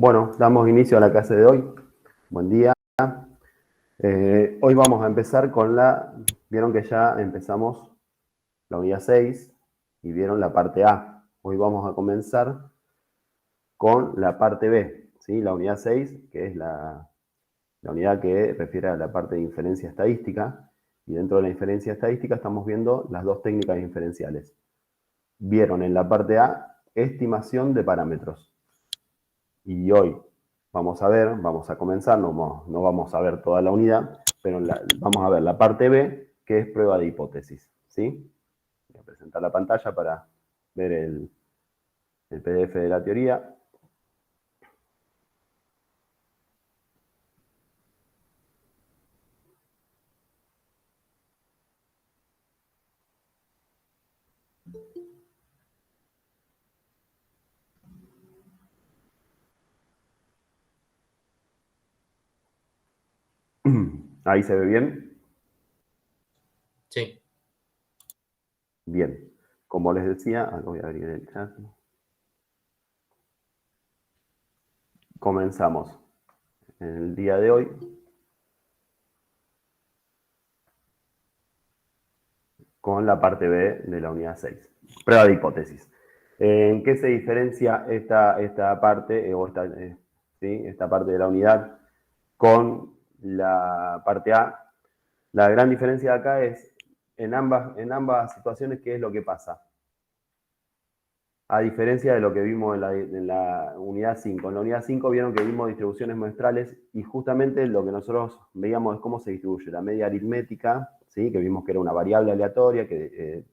Bueno, damos inicio a la clase de hoy. Buen día. Hoy vamos a empezar con vieron que ya empezamos la unidad 6 y vieron la parte A. Hoy vamos a comenzar con la parte B, ¿sí? La unidad 6, que es la unidad que refiere a la parte de inferencia estadística. Y dentro de la inferencia estadística estamos viendo las dos técnicas inferenciales. Vieron en la parte A estimación de parámetros. Y hoy vamos a comenzar, no vamos a ver toda la unidad, pero vamos a ver la parte B, que es prueba de hipótesis, ¿sí? Voy a presentar la pantalla para ver el PDF de la teoría. Ahí se ve bien. Sí. Bien. Como les decía, acá voy a abrir el chat. Comenzamos en el día de hoy con la parte B de la unidad 6. Prueba de hipótesis. ¿En qué se diferencia esta parte, esta parte de la unidad con la parte A? La gran diferencia de acá es, en ambas situaciones, ¿qué es lo que pasa? A diferencia de lo que vimos en la unidad 5. En la unidad 5 vieron que vimos distribuciones muestrales y justamente lo que nosotros veíamos es cómo se distribuye la media aritmética, ¿sí? Que vimos que era una variable aleatoria que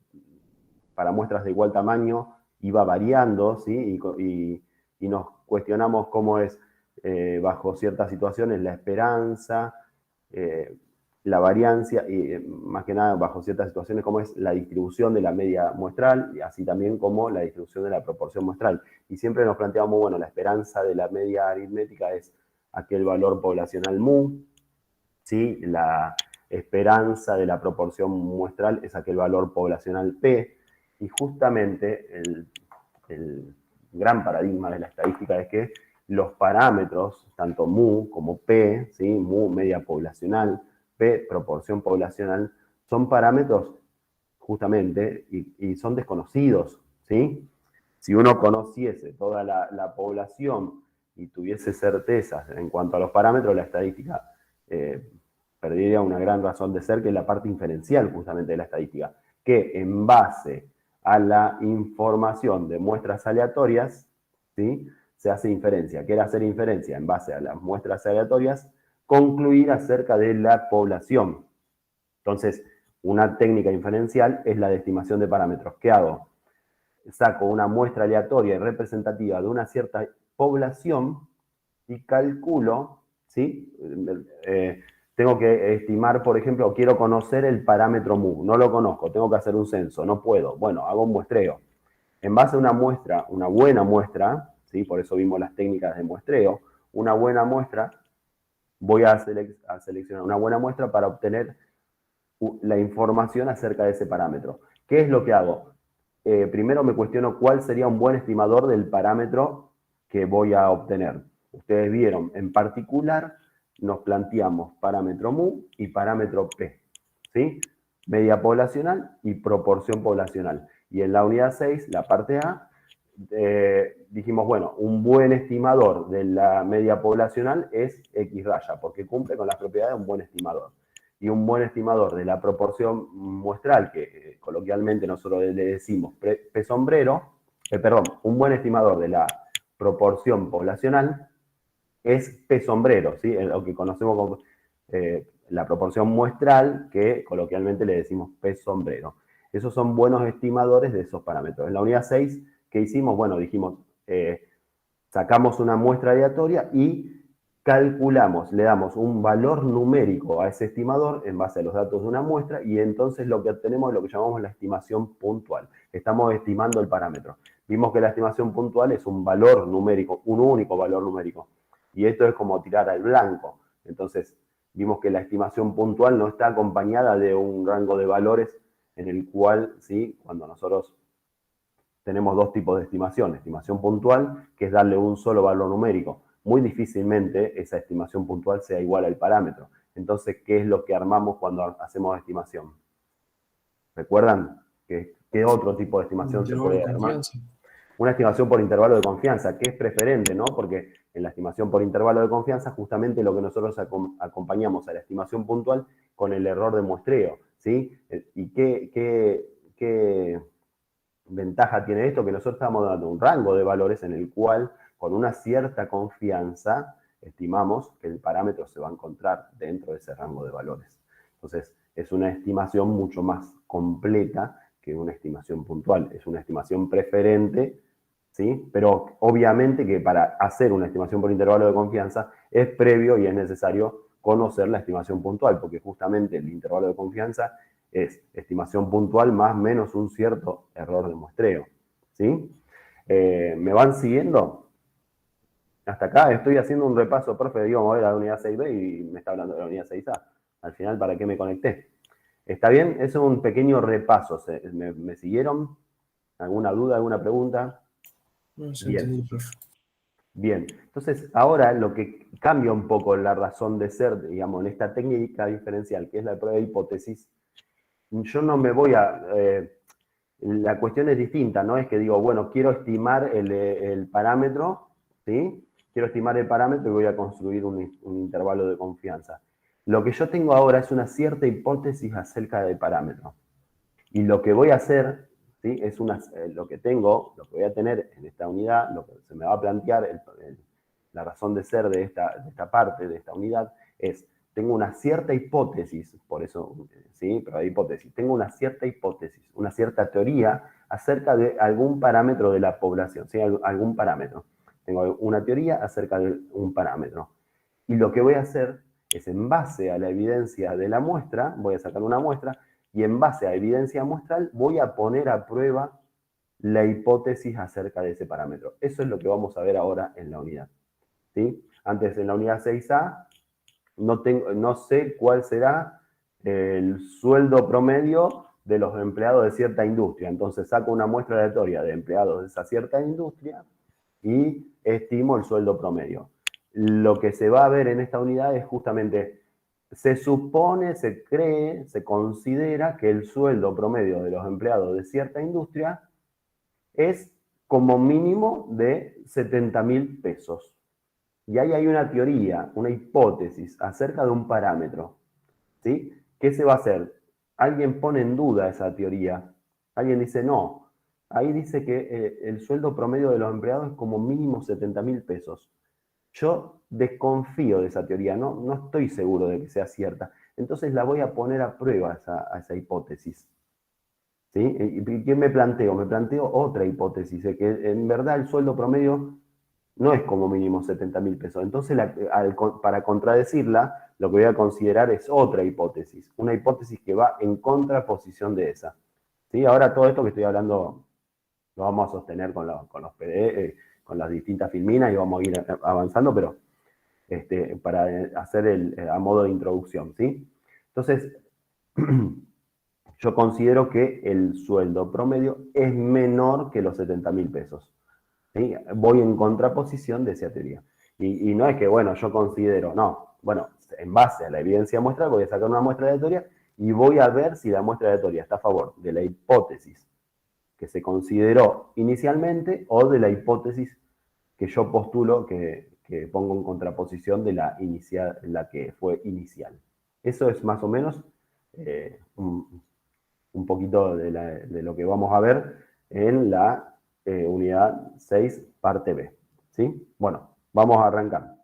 para muestras de igual tamaño iba variando, ¿sí? Y nos cuestionamos cómo es bajo ciertas situaciones la esperanza, la variancia y más que nada bajo ciertas situaciones cómo es la distribución de la media muestral y así también como la distribución de la proporción muestral. Y siempre nos planteamos, bueno, la esperanza de la media aritmética es aquel valor poblacional mu, ¿sí? La esperanza de la proporción muestral es aquel valor poblacional p, y justamente el gran paradigma de la estadística es que los parámetros, tanto mu como p, ¿sí? Mu media poblacional, p proporción poblacional, son parámetros justamente y son desconocidos, ¿sí? Si uno conociese toda la población y tuviese certezas en cuanto a los parámetros, la estadística perdería una gran razón de ser, que es la parte inferencial justamente de la estadística, que en base a la información de muestras aleatorias, ¿sí? Se hace inferencia. ¿Qué era hacer inferencia? En base a las muestras aleatorias, concluir acerca de la población. Entonces, una técnica inferencial es la de estimación de parámetros. ¿Qué hago? Saco una muestra aleatoria y representativa de una cierta población y calculo, ¿sí? Tengo que estimar, por ejemplo, quiero conocer el parámetro mu, no lo conozco, tengo que hacer un censo, no puedo. Bueno, hago un muestreo. En base a una muestra, una buena muestra, ¿sí? Por eso vimos las técnicas de muestreo, una buena muestra, voy a seleccionar una buena muestra para obtener la información acerca de ese parámetro. ¿Qué es lo que hago? Primero me cuestiono cuál sería un buen estimador del parámetro que voy a obtener. Ustedes vieron, en particular, nos planteamos parámetro mu y parámetro p, ¿sí? Media poblacional y proporción poblacional. Y en la unidad 6, la parte A, dijimos, bueno, un buen estimador de la media poblacional es X raya, porque cumple con las propiedades de un buen estimador. Y un buen estimador de la proporción muestral, que coloquialmente nosotros le decimos P sombrero, un buen estimador de la proporción poblacional es P sombrero, ¿sí? Lo que conocemos como la proporción muestral, que coloquialmente le decimos P sombrero. Esos son buenos estimadores de esos parámetros. En la unidad 6, ¿qué hicimos? Bueno, dijimos, sacamos una muestra aleatoria y calculamos, le damos un valor numérico a ese estimador en base a los datos de una muestra y entonces lo que obtenemos es lo que llamamos la estimación puntual. Estamos estimando el parámetro. Vimos que la estimación puntual es un valor numérico, un único valor numérico. Y esto es como tirar al blanco. Entonces, vimos que la estimación puntual no está acompañada de un rango de valores en el cual, ¿sí? Cuando nosotros tenemos dos tipos de estimación. Estimación puntual, que es darle un solo valor numérico. muy difícilmente esa estimación puntual sea igual al parámetro. Entonces, ¿qué es lo que armamos cuando hacemos estimación? ¿Recuerdan? ¿Qué otro tipo de estimación se Intervalo de puede armar? confianza. Una estimación por intervalo de confianza, que es preferente, ¿no? Porque en la estimación por intervalo de confianza, justamente lo que nosotros acompañamos a la estimación puntual con el error de muestreo, ¿sí? ¿Y qué ventaja tiene esto? Que nosotros estamos dando un rango de valores en el cual, con una cierta confianza, estimamos que el parámetro se va a encontrar dentro de ese rango de valores. Entonces, es una estimación mucho más completa que una estimación puntual. Es una estimación preferente, ¿sí? Pero obviamente que para hacer una estimación por intervalo de confianza es previo y es necesario conocer la estimación puntual, porque justamente el intervalo de confianza es estimación puntual más menos un cierto error de muestreo, ¿sí? ¿Me van siguiendo? Hasta acá estoy haciendo un repaso, profe, íbamos a ver la unidad 6B y me está hablando de la unidad 6A. Al final, ¿para qué me conecté? ¿Está bien? Eso es un pequeño repaso. ¿Me siguieron? ¿Alguna duda, alguna pregunta? No, se Bien. entendió, profe. Bien, entonces ahora lo que cambia un poco la razón de ser, digamos, en esta técnica diferencial, que es la prueba de hipótesis, yo no me voy a... la cuestión es distinta, ¿no? Es que digo, bueno, quiero estimar el parámetro, ¿sí? Quiero estimar el parámetro y voy a construir un intervalo de confianza. Lo que yo tengo ahora es una cierta hipótesis acerca del parámetro. Y lo que voy a hacer, ¿sí? Es lo que voy a tener en esta unidad, lo que se me va a plantear, la razón de ser de esta parte, de esta unidad, es, tengo una cierta hipótesis, por eso, ¿sí? Pero hay hipótesis, tengo una cierta hipótesis, una cierta teoría acerca de algún parámetro de la población, ¿sí? Algún parámetro. Tengo una teoría acerca de un parámetro. Y lo que voy a hacer es, en base a la evidencia de la muestra, voy a sacar una muestra, y en base a evidencia muestral voy a poner a prueba la hipótesis acerca de ese parámetro. Eso es lo que vamos a ver ahora en la unidad, ¿sí? Antes, en la unidad 6A, no sé cuál será el sueldo promedio de los empleados de cierta industria. Entonces saco una muestra aleatoria de empleados de esa cierta industria y estimo el sueldo promedio. Lo que se va a ver en esta unidad es justamente, se supone, se cree, se considera que el sueldo promedio de los empleados de cierta industria es como mínimo de 70.000 pesos. Y ahí hay una teoría, una hipótesis acerca de un parámetro, ¿sí? ¿Qué se va a hacer? Alguien pone en duda esa teoría. Alguien dice, no, ahí dice que el sueldo promedio de los empleados es como mínimo 70.000 pesos. Yo desconfío de esa teoría, no estoy seguro de que sea cierta. Entonces la voy a poner a prueba a esa hipótesis. ¿Sí? ¿Y qué me planteo? Me planteo otra hipótesis, de que en verdad el sueldo promedio no es como mínimo 70.000 pesos. Entonces, para contradecirla, lo que voy a considerar es otra hipótesis, una hipótesis que va en contraposición de esa. ¿Sí? Ahora todo esto que estoy hablando lo vamos a sostener con los PDE, con las distintas filminas y vamos a ir avanzando, pero para hacer a modo de introducción, ¿sí? Entonces, yo considero que el sueldo promedio es menor que los 70.000 pesos. ¿Sí? Voy en contraposición de esa teoría. Y no es que, bueno, yo considero, no, bueno, en base a la evidencia muestral voy a sacar una muestra aleatoria y voy a ver si la muestra aleatoria está a favor de la hipótesis que se consideró inicialmente o de la hipótesis que yo postulo que pongo en contraposición de la que fue inicial. Eso es más o menos un poquito de lo que vamos a ver en la unidad 6, parte B. ¿Sí? Bueno, vamos a arrancar.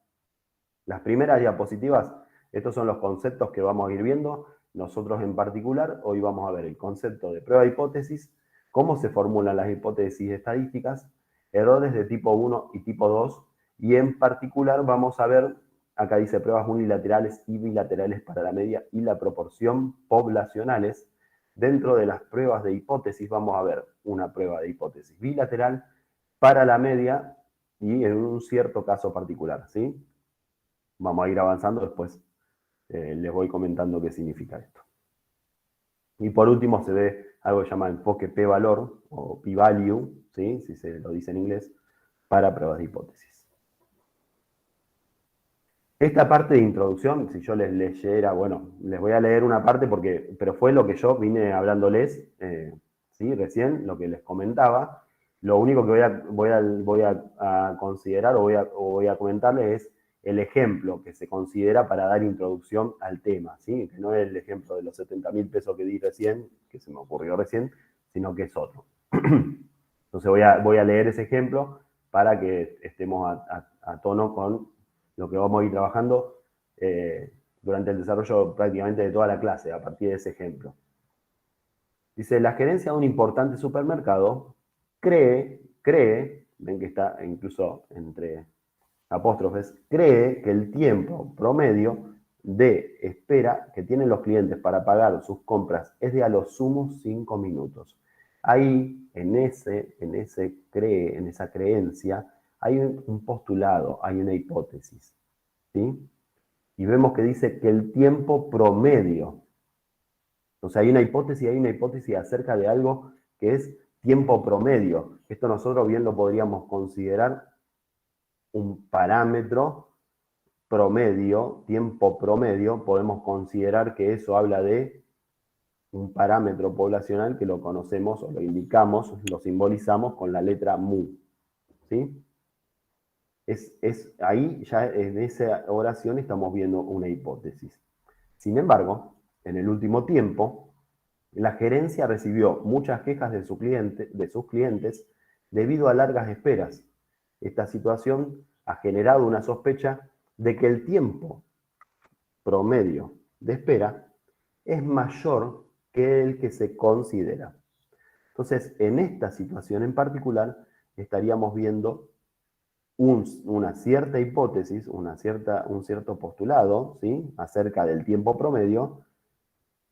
Las primeras diapositivas, estos son los conceptos que vamos a ir viendo. Nosotros en particular, hoy vamos a ver el concepto de prueba de hipótesis, cómo se formulan las hipótesis estadísticas, errores de tipo 1 y tipo 2, y en particular vamos a ver, acá dice pruebas unilaterales y bilaterales para la media y la proporción poblacionales. Dentro de las pruebas de hipótesis vamos a ver una prueba de hipótesis bilateral para la media y en un cierto caso particular, ¿sí? Vamos a ir avanzando, después les voy comentando qué significa esto. Y por último se ve algo que se llama enfoque p-valor o p-value, ¿sí? Si se lo dice en inglés, para pruebas de hipótesis. Esta parte de introducción, si yo les leyera, bueno, les voy a leer una parte pero fue lo que yo vine hablándoles, ¿sí? Recién, lo que les comentaba. Lo único que voy a considerar o voy a comentarles es el ejemplo que se considera para dar introducción al tema, ¿sí? Que no es el ejemplo de los 70.000 pesos que di recién, que se me ocurrió recién, sino que es otro. Entonces voy a leer ese ejemplo para que estemos a tono con lo que vamos a ir trabajando durante el desarrollo prácticamente de toda la clase, a partir de ese ejemplo. Dice, la gerencia de un importante supermercado cree, ven que está incluso entre apóstrofes, cree que el tiempo promedio de espera que tienen los clientes para pagar sus compras es de a lo sumo 5 minutos. Ahí, en esa creencia, hay un postulado, hay una hipótesis, ¿sí? Y vemos que dice que el tiempo promedio. Entonces hay una hipótesis acerca de algo que es tiempo promedio. Esto nosotros bien lo podríamos considerar un parámetro promedio, tiempo promedio, podemos considerar que eso habla de un parámetro poblacional que lo conocemos o lo indicamos, lo simbolizamos con la letra mu. ¿Sí? Ahí ya en esa oración estamos viendo una hipótesis. Sin embargo, en el último tiempo, la gerencia recibió muchas quejas de sus clientes debido a largas esperas. Esta situación ha generado una sospecha de que el tiempo promedio de espera es mayor que el que se considera. Entonces, en esta situación en particular, estaríamos viendo una cierta hipótesis, un cierto postulado, ¿sí? Acerca del tiempo promedio,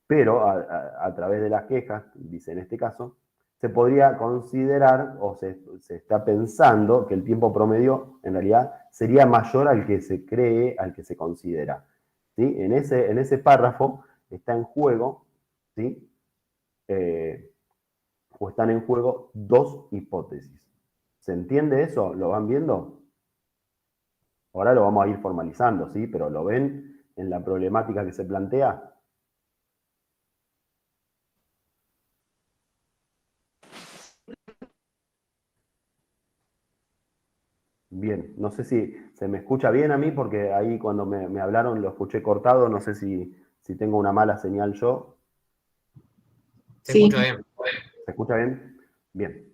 pero a través de las quejas, dice en este caso, se podría considerar o se está pensando que el tiempo promedio en realidad sería mayor al que se cree, al que se considera. ¿Sí? En ese párrafo está en juego, ¿sí? O están en juego dos hipótesis. ¿Se entiende eso? ¿Lo van viendo? Ahora lo vamos a ir formalizando, ¿sí? Pero ¿lo ven en la problemática que se plantea? Bien, no sé si se me escucha bien a mí, porque ahí cuando me hablaron lo escuché cortado, no sé si tengo una mala señal yo. Se escucha bien. ¿Se escucha bien? Bien.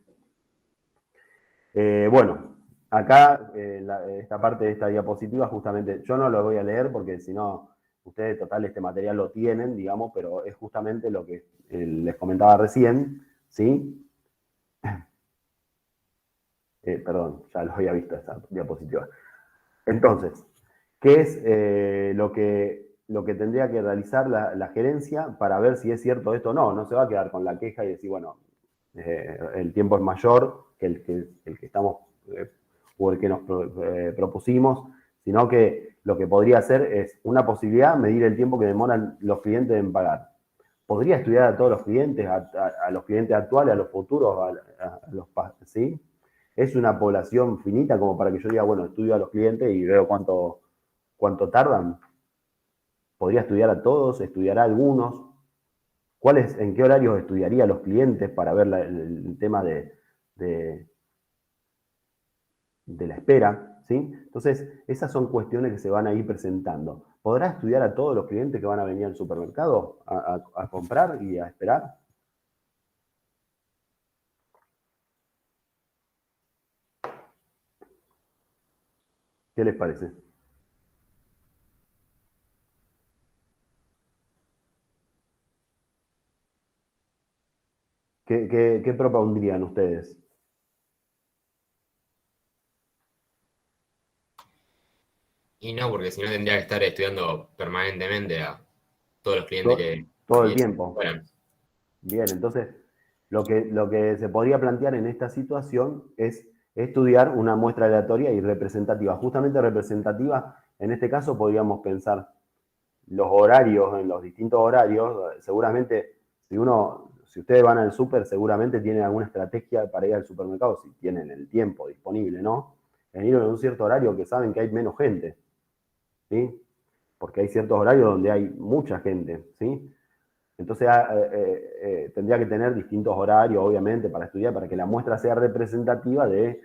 Bueno, acá esta parte de esta diapositiva, justamente, yo no lo voy a leer porque si no, ustedes total este material lo tienen, digamos, pero es justamente lo que les comentaba recién, ¿sí? Perdón, ya lo había visto esta diapositiva. Entonces, ¿qué es lo que tendría que realizar la gerencia para ver si es cierto esto o no? No se va a quedar con la queja y decir, bueno, el tiempo es mayor que el que estamos o el que nos propusimos, sino que lo que podría hacer es una posibilidad, medir el tiempo que demoran los clientes en pagar. Podría estudiar a todos los clientes, a los clientes actuales, a los futuros, a los ¿sí? Es una población finita como para que yo diga, bueno, estudio a los clientes y veo cuánto tardan. Podría estudiar a todos, estudiará a algunos. ¿En qué horarios estudiaría a los clientes para ver el tema de la espera? ¿Sí? Entonces, esas son cuestiones que se van a ir presentando. ¿Podrá estudiar a todos los clientes que van a venir al supermercado a comprar y a esperar? ¿Qué les parece? ¿Qué propondrían ustedes? Y no, porque si no tendría que estar estudiando permanentemente a todos los clientes To- que Todo el viniesen. tiempo. Bueno, Bien, entonces lo que se podría plantear en esta situación es estudiar una muestra aleatoria y representativa. Justamente representativa, en este caso podríamos pensar los horarios, en los distintos horarios, seguramente si ustedes van al súper, seguramente tienen alguna estrategia para ir al supermercado, si tienen el tiempo disponible, ¿no? En ir en un cierto horario que saben que hay menos gente. ¿sí? Porque hay ciertos horarios donde hay mucha gente, ¿sí? Entonces tendría que tener distintos horarios, obviamente, para estudiar, para que la muestra sea representativa de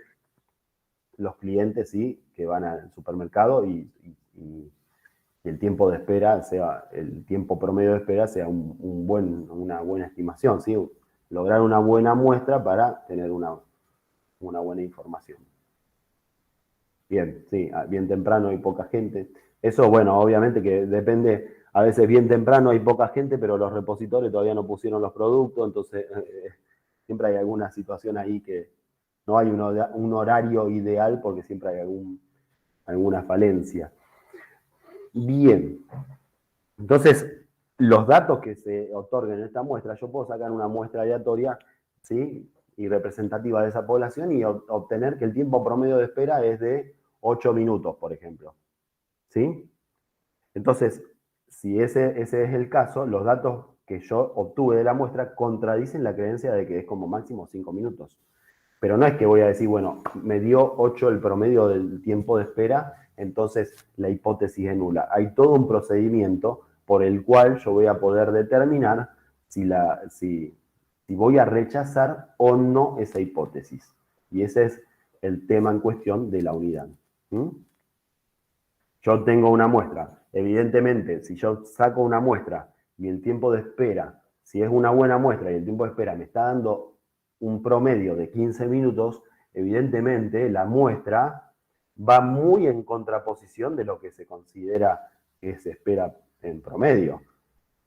los clientes, ¿sí? Que van al supermercado y el tiempo de espera sea, el tiempo promedio de espera sea una buena estimación, ¿sí? Lograr una buena muestra para tener una buena información. Bien, sí, bien temprano hay poca gente. Eso, bueno, obviamente que depende, a veces bien temprano hay poca gente, pero los repositores todavía no pusieron los productos, entonces siempre hay alguna situación ahí que no hay un horario ideal porque siempre hay alguna falencia. Bien, entonces los datos que se otorguen en esta muestra, yo puedo sacar una muestra aleatoria, ¿sí? Y representativa de esa población y obtener que el tiempo promedio de espera es de 8 minutos, por ejemplo. ¿Sí? Entonces, si ese es el caso, los datos que yo obtuve de la muestra contradicen la creencia de que es como máximo 5 minutos. Pero no es que voy a decir, bueno, me dio 8 el promedio del tiempo de espera, entonces la hipótesis es nula. Hay todo un procedimiento por el cual yo voy a poder determinar si voy a rechazar o no esa hipótesis. Y ese es el tema en cuestión de la unidad. ¿Mm? Yo tengo una muestra. Evidentemente, si yo saco una muestra y el tiempo de espera, si es una buena muestra y el tiempo de espera me está dando un promedio de 15 minutos, evidentemente la muestra va muy en contraposición de lo que se considera que se espera en promedio.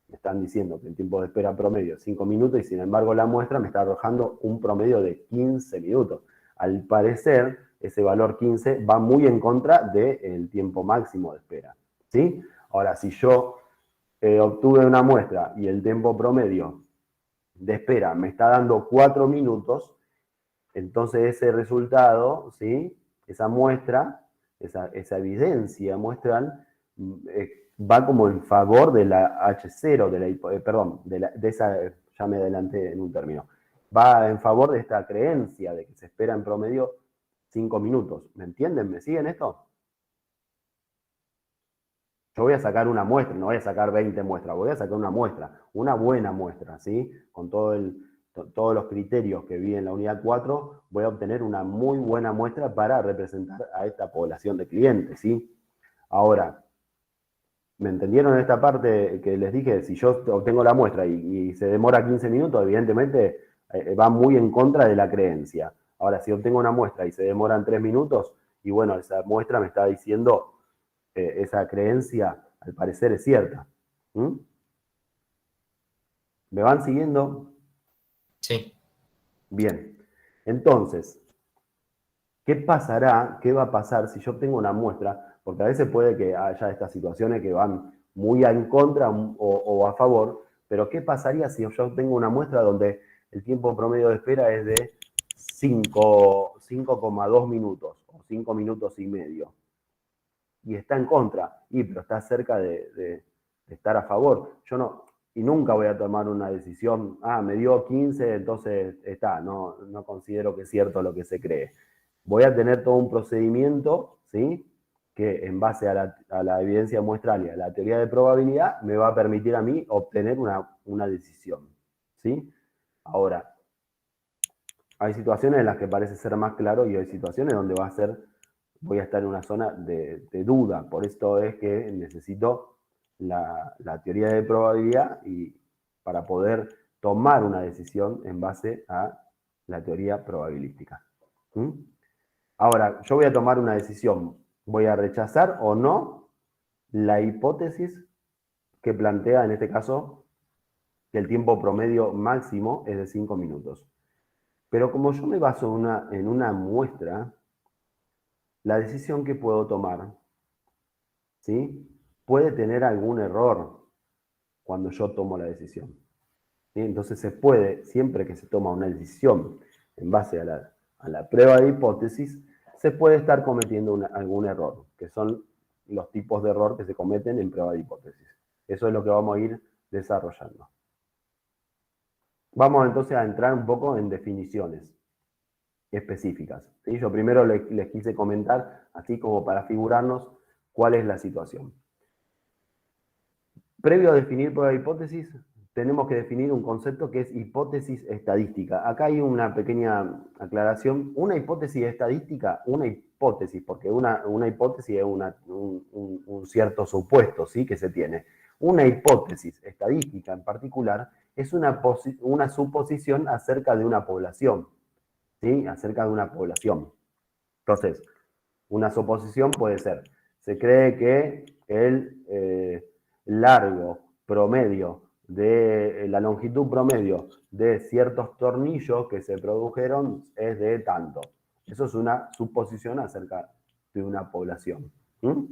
Me están diciendo que el tiempo de espera promedio es 5 minutos y sin embargo la muestra me está arrojando un promedio de 15 minutos. Al parecer, ese valor 15 va muy en contra del tiempo máximo de espera. ¿Sí? Ahora, si yo obtuve una muestra y el tiempo promedio de espera me está dando 4 minutos, entonces ese resultado, ¿sí? Esa muestra, esa evidencia muestral, va como en favor de la H0, de esa, ya me adelanté en un término, va en favor de esta creencia de que se espera en promedio 5 minutos. ¿Me entienden? ¿Me siguen esto? Yo voy a sacar una muestra, no voy a sacar 20 muestras, voy a sacar una muestra, una buena muestra, ¿sí? Con todos los criterios que vi en la unidad 4, voy a obtener una muy buena muestra para representar a esta población de clientes, ¿sí? Ahora, ¿me entendieron en esta parte que les dije? Si yo obtengo la muestra y se demora 15 minutos, evidentemente va muy en contra de la creencia. Ahora, si obtengo una muestra y se demoran 3 minutos, y bueno, esa muestra me está diciendo esa creencia, al parecer, es cierta. ¿Mm? ¿Me van siguiendo? Sí. Bien. Entonces, ¿qué pasará? ¿Qué va a pasar si yo tengo una muestra? Porque a veces puede que haya estas situaciones que van muy en contra o a favor, pero ¿qué pasaría si yo tengo una muestra donde el tiempo promedio de espera es de 5,2 minutos o 5 minutos y medio? Y está en contra, pero está cerca de estar a favor. Yo no, y nunca voy a tomar una decisión, me dio 15, entonces está, no considero que es cierto lo que se cree. Voy a tener todo un procedimiento, ¿sí? Que en base a la evidencia muestral y a la teoría de probabilidad me va a permitir a mí obtener una decisión, ¿sí? Ahora, hay situaciones en las que parece ser más claro y hay situaciones donde voy a estar en una zona de duda. Por esto es que necesito la teoría de probabilidad para poder tomar una decisión en base a la teoría probabilística. ¿Mm? Ahora, yo voy a tomar una decisión. ¿Voy a rechazar o no la hipótesis que plantea, en este caso, que el tiempo promedio máximo es de 5 minutos? Pero como yo me baso en una muestra, la decisión que puedo tomar, ¿sí? Puede tener algún error cuando yo tomo la decisión. ¿Sí? Entonces se puede, siempre que se toma una decisión en base a la prueba de hipótesis, se puede estar cometiendo algún error, que son los tipos de error que se cometen en prueba de hipótesis. Eso es lo que vamos a ir desarrollando. Vamos entonces a entrar un poco en definiciones específicas. ¿Sí? Yo primero les quise comentar, así como para figurarnos, ¿Cuál es la situación? Previo a definir prueba de hipótesis, tenemos que definir un concepto que es hipótesis estadística. Acá hay una pequeña aclaración. Una hipótesis estadística, una hipótesis, porque una hipótesis es un cierto supuesto, ¿sí?, que se tiene. Una hipótesis estadística en particular es una suposición acerca de una población, ¿sí?, acerca de una población. Entonces, una suposición puede ser, se cree que el largo promedio de la longitud promedio de ciertos tornillos que se produjeron es de tanto. Eso es una suposición acerca de una población. ¿Mm?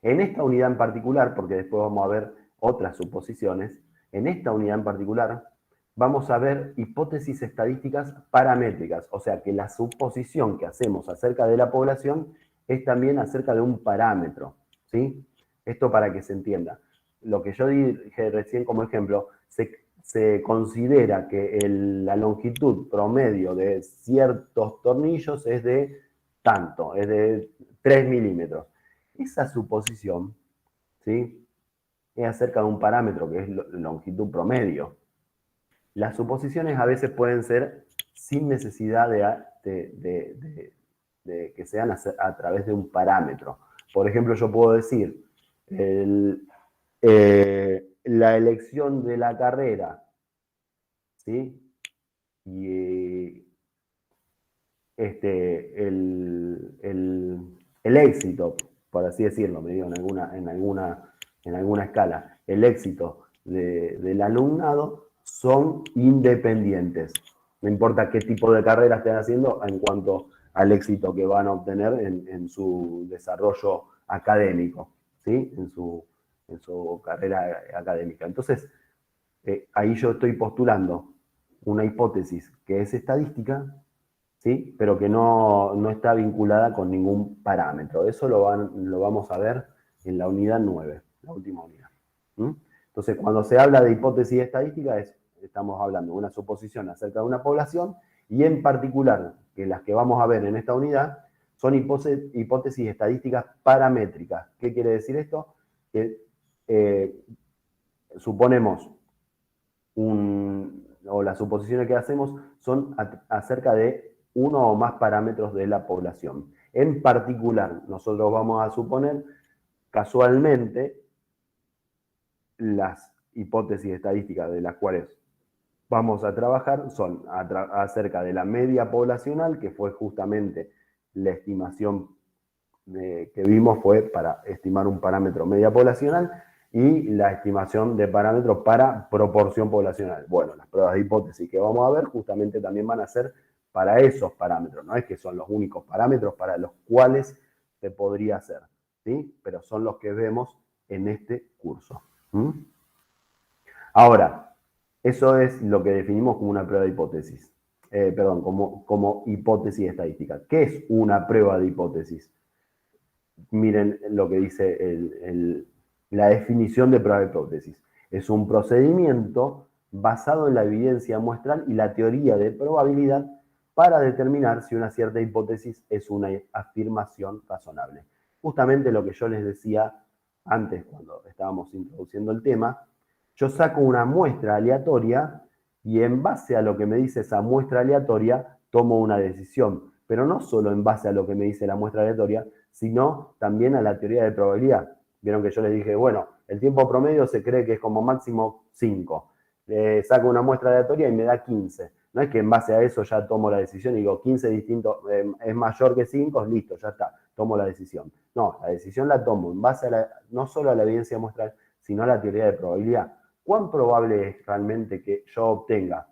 En esta unidad en particular, porque después vamos a ver otras suposiciones, en esta unidad en particular vamos a ver hipótesis estadísticas paramétricas, o sea que la suposición que hacemos acerca de la población es también acerca de un parámetro, ¿sí? Esto para que se entienda. Lo que yo dije recién como ejemplo, se considera que la longitud promedio de ciertos tornillos es de tanto, es de 3 milímetros. Esa suposición, ¿sí?, es acerca de un parámetro que es longitud promedio. Las suposiciones a veces pueden ser sin necesidad de que sean a través de un parámetro. Por ejemplo, yo puedo decir, la elección de la carrera, ¿sí?, y el éxito, por así decirlo, me digo, en alguna escala, el éxito del alumnado son independientes. No importa qué tipo de carrera estén haciendo en cuanto al éxito que van a obtener en su desarrollo académico, ¿sí?, en su carrera académica. Entonces, ahí yo estoy postulando una hipótesis que es estadística, ¿sí?, pero que no está vinculada con ningún parámetro. Eso lo vamos a ver en la unidad 9, la última unidad. Entonces, cuando se habla de hipótesis estadística, estamos hablando de una suposición acerca de una población y en particular, que las que vamos a ver en esta unidad, son hipótesis estadísticas paramétricas. ¿Qué quiere decir esto? Que suponemos o las suposiciones que hacemos son acerca de uno o más parámetros de la población. En particular, nosotros vamos a suponer casualmente las hipótesis estadísticas de las cuales vamos a trabajar son acerca de la media poblacional, que fue justamente la estimación que vimos fue para estimar un parámetro media poblacional, y la estimación de parámetros para proporción poblacional. Bueno, las pruebas de hipótesis que vamos a ver justamente también van a ser para esos parámetros. No es que son los únicos parámetros para los cuales se podría hacer, ¿sí?, pero son los que vemos en este curso. Ahora, eso es lo que definimos como una prueba de hipótesis. Como hipótesis estadística. ¿Qué es una prueba de hipótesis? Miren lo que dice la definición de prueba de hipótesis. Es un procedimiento basado en la evidencia muestral y la teoría de probabilidad para determinar si una cierta hipótesis es una afirmación razonable. Justamente lo que yo les decía antes cuando estábamos introduciendo el tema, yo saco una muestra aleatoria y en base a lo que me dice esa muestra aleatoria tomo una decisión, pero no solo en base a lo que me dice la muestra aleatoria, sino también a la teoría de probabilidad. Vieron que yo les dije, bueno, el tiempo promedio se cree que es como máximo 5. Saco una muestra aleatoria y me da 15. No es que en base a eso ya tomo la decisión y digo 15 distintos, es mayor que 5, listo, ya está, tomo la decisión. No, la decisión la tomo en base a no solo a la evidencia muestral, sino a la teoría de probabilidad. ¿Cuán probable es realmente que yo obtenga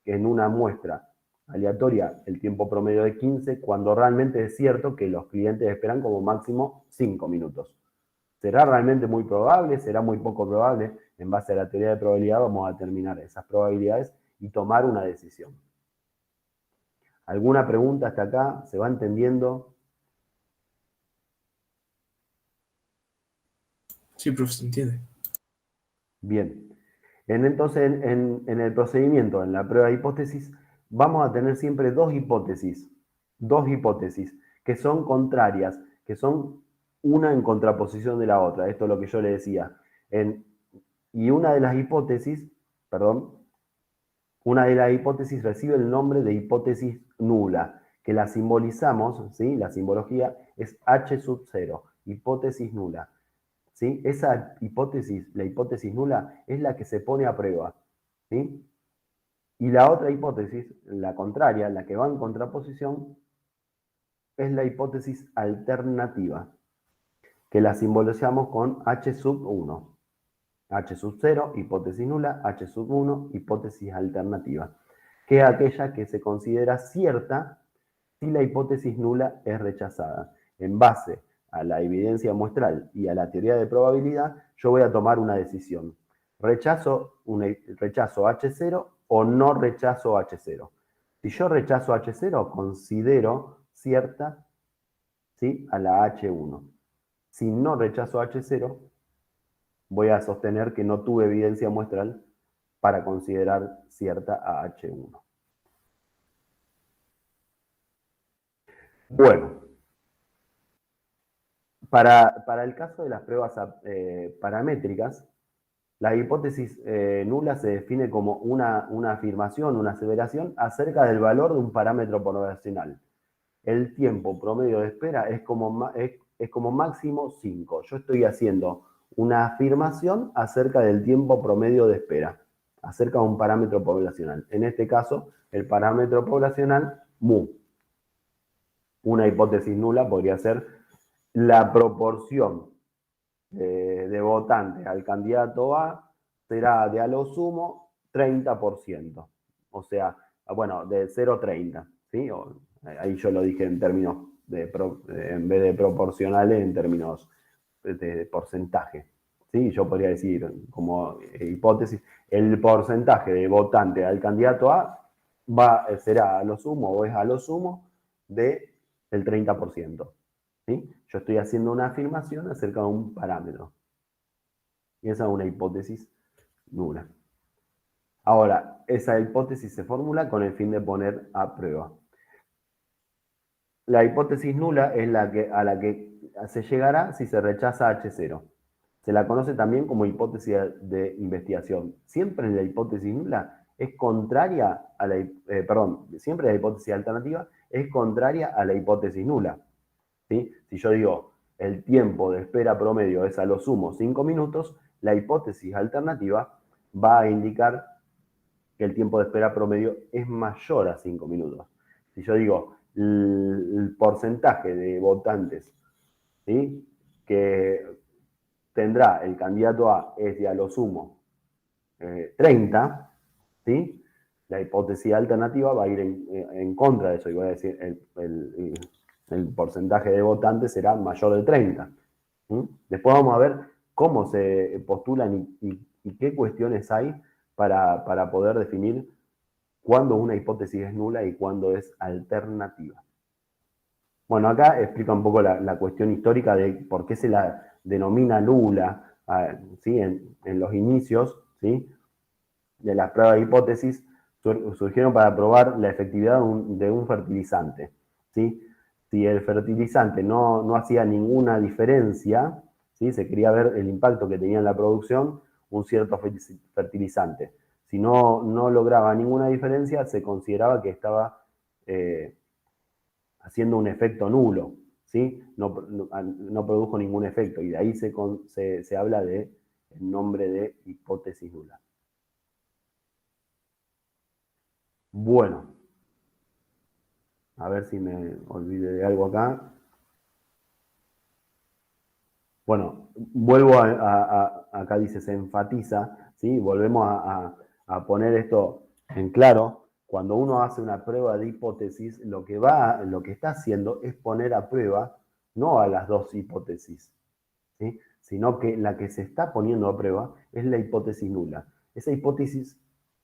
en una muestra aleatoria el tiempo promedio de 15 cuando realmente es cierto que los clientes esperan como máximo 5 minutos? ¿Será realmente muy probable? ¿Será muy poco probable? En base a la teoría de probabilidad vamos a determinar esas probabilidades y tomar una decisión. ¿Alguna pregunta hasta acá? ¿Se va entendiendo? Sí, profe, se entiende. Bien. Entonces, en el procedimiento, en la prueba de hipótesis, vamos a tener siempre dos hipótesis que son contrarias, que son una en contraposición de la otra. Esto es lo que yo le decía. Y una de las hipótesis, perdón, una de las hipótesis recibe el nombre de hipótesis nula, que la simbolizamos, ¿sí? La simbología es H sub 0, hipótesis nula. ¿Sí? Esa hipótesis, la hipótesis nula, es la que se pone a prueba. ¿Sí? Y la otra hipótesis, la contraria, la que va en contraposición, es la hipótesis alternativa, que la simbolizamos con H sub 1. H sub 0, hipótesis nula, H sub 1, hipótesis alternativa, que es aquella que se considera cierta si la hipótesis nula es rechazada. En base a la evidencia muestral y a la teoría de probabilidad, yo voy a tomar una decisión. ¿Rechazo H0 o no rechazo H0? Si yo rechazo H0, considero cierta, ¿sí?, a la H1. Si no rechazo H0, voy a sostener que no tuve evidencia muestral para considerar cierta a H1. Bueno, para el caso de las pruebas paramétricas, la hipótesis nula se define como una afirmación, una aseveración acerca del valor de un parámetro poblacional. El tiempo promedio de espera es como máximo 5. Yo estoy haciendo una afirmación acerca del tiempo promedio de espera, acerca de un parámetro poblacional. En este caso, el parámetro poblacional mu. Una hipótesis nula podría ser la proporción de votantes al candidato A será de a lo sumo 30%. O sea, bueno, de 0,30. ¿Sí? Ahí yo lo dije en términos en vez de proporcionales, en términos de porcentaje. ¿Sí? Yo podría decir, como hipótesis, el porcentaje de votantes al candidato A será a lo sumo o es a lo sumo del 30%. ¿Sí? Yo estoy haciendo una afirmación acerca de un parámetro. Y esa es una hipótesis nula. Ahora, esa hipótesis se formula con el fin de poner a prueba. La hipótesis nula es a la que se llegará si se rechaza H0. Se la conoce también como hipótesis de investigación. Siempre la hipótesis nula es contraria a la, siempre la hipótesis alternativa es contraria a la hipótesis nula. ¿Sí? Si yo digo el tiempo de espera promedio es a lo sumo 5 minutos, la hipótesis alternativa va a indicar que el tiempo de espera promedio es mayor a 5 minutos. Si yo digo el porcentaje de votantes, ¿sí?, que tendrá el candidato A es de a lo sumo 30, ¿sí?, la hipótesis alternativa va a ir en contra de eso y va a decir el porcentaje de votantes será mayor de 30. Después vamos a ver cómo se postulan y qué cuestiones hay para poder definir cuándo una hipótesis es nula y cuándo es alternativa. Bueno, acá explica un poco la cuestión histórica de por qué se la denomina nula, ¿sí?, en los inicios, ¿sí?, de las pruebas de hipótesis. Surgieron para probar la efectividad de un fertilizante. ¿Sí? Si el fertilizante no hacía ninguna diferencia, ¿sí?, se quería ver el impacto que tenía en la producción un cierto fertilizante. Si no lograba ninguna diferencia, se consideraba que estaba haciendo un efecto nulo. ¿Sí? No produjo ningún efecto, y de ahí se habla del nombre de hipótesis nula. Bueno, a ver si me olvidé de algo acá. Bueno, vuelvo acá dice, se enfatiza, ¿sí? Volvemos a poner esto en claro. Cuando uno hace una prueba de hipótesis, lo que está haciendo es poner a prueba no a las dos hipótesis, ¿sí?, sino que la que se está poniendo a prueba es la hipótesis nula. Esa hipótesis,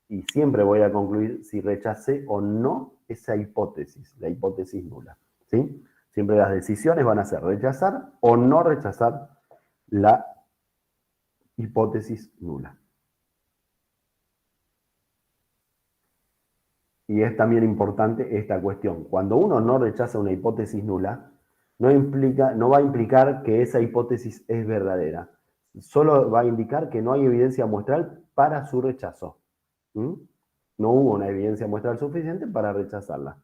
y siempre voy a concluir si rechacé o no esa hipótesis, la hipótesis nula, ¿sí? Siempre las decisiones van a ser rechazar o no rechazar la hipótesis nula. Y es también importante esta cuestión. Cuando uno no rechaza una hipótesis nula, no va a implicar que esa hipótesis es verdadera. Solo va a indicar que no hay evidencia muestral para su rechazo. ¿Mm? No hubo una evidencia muestral suficiente para rechazarla.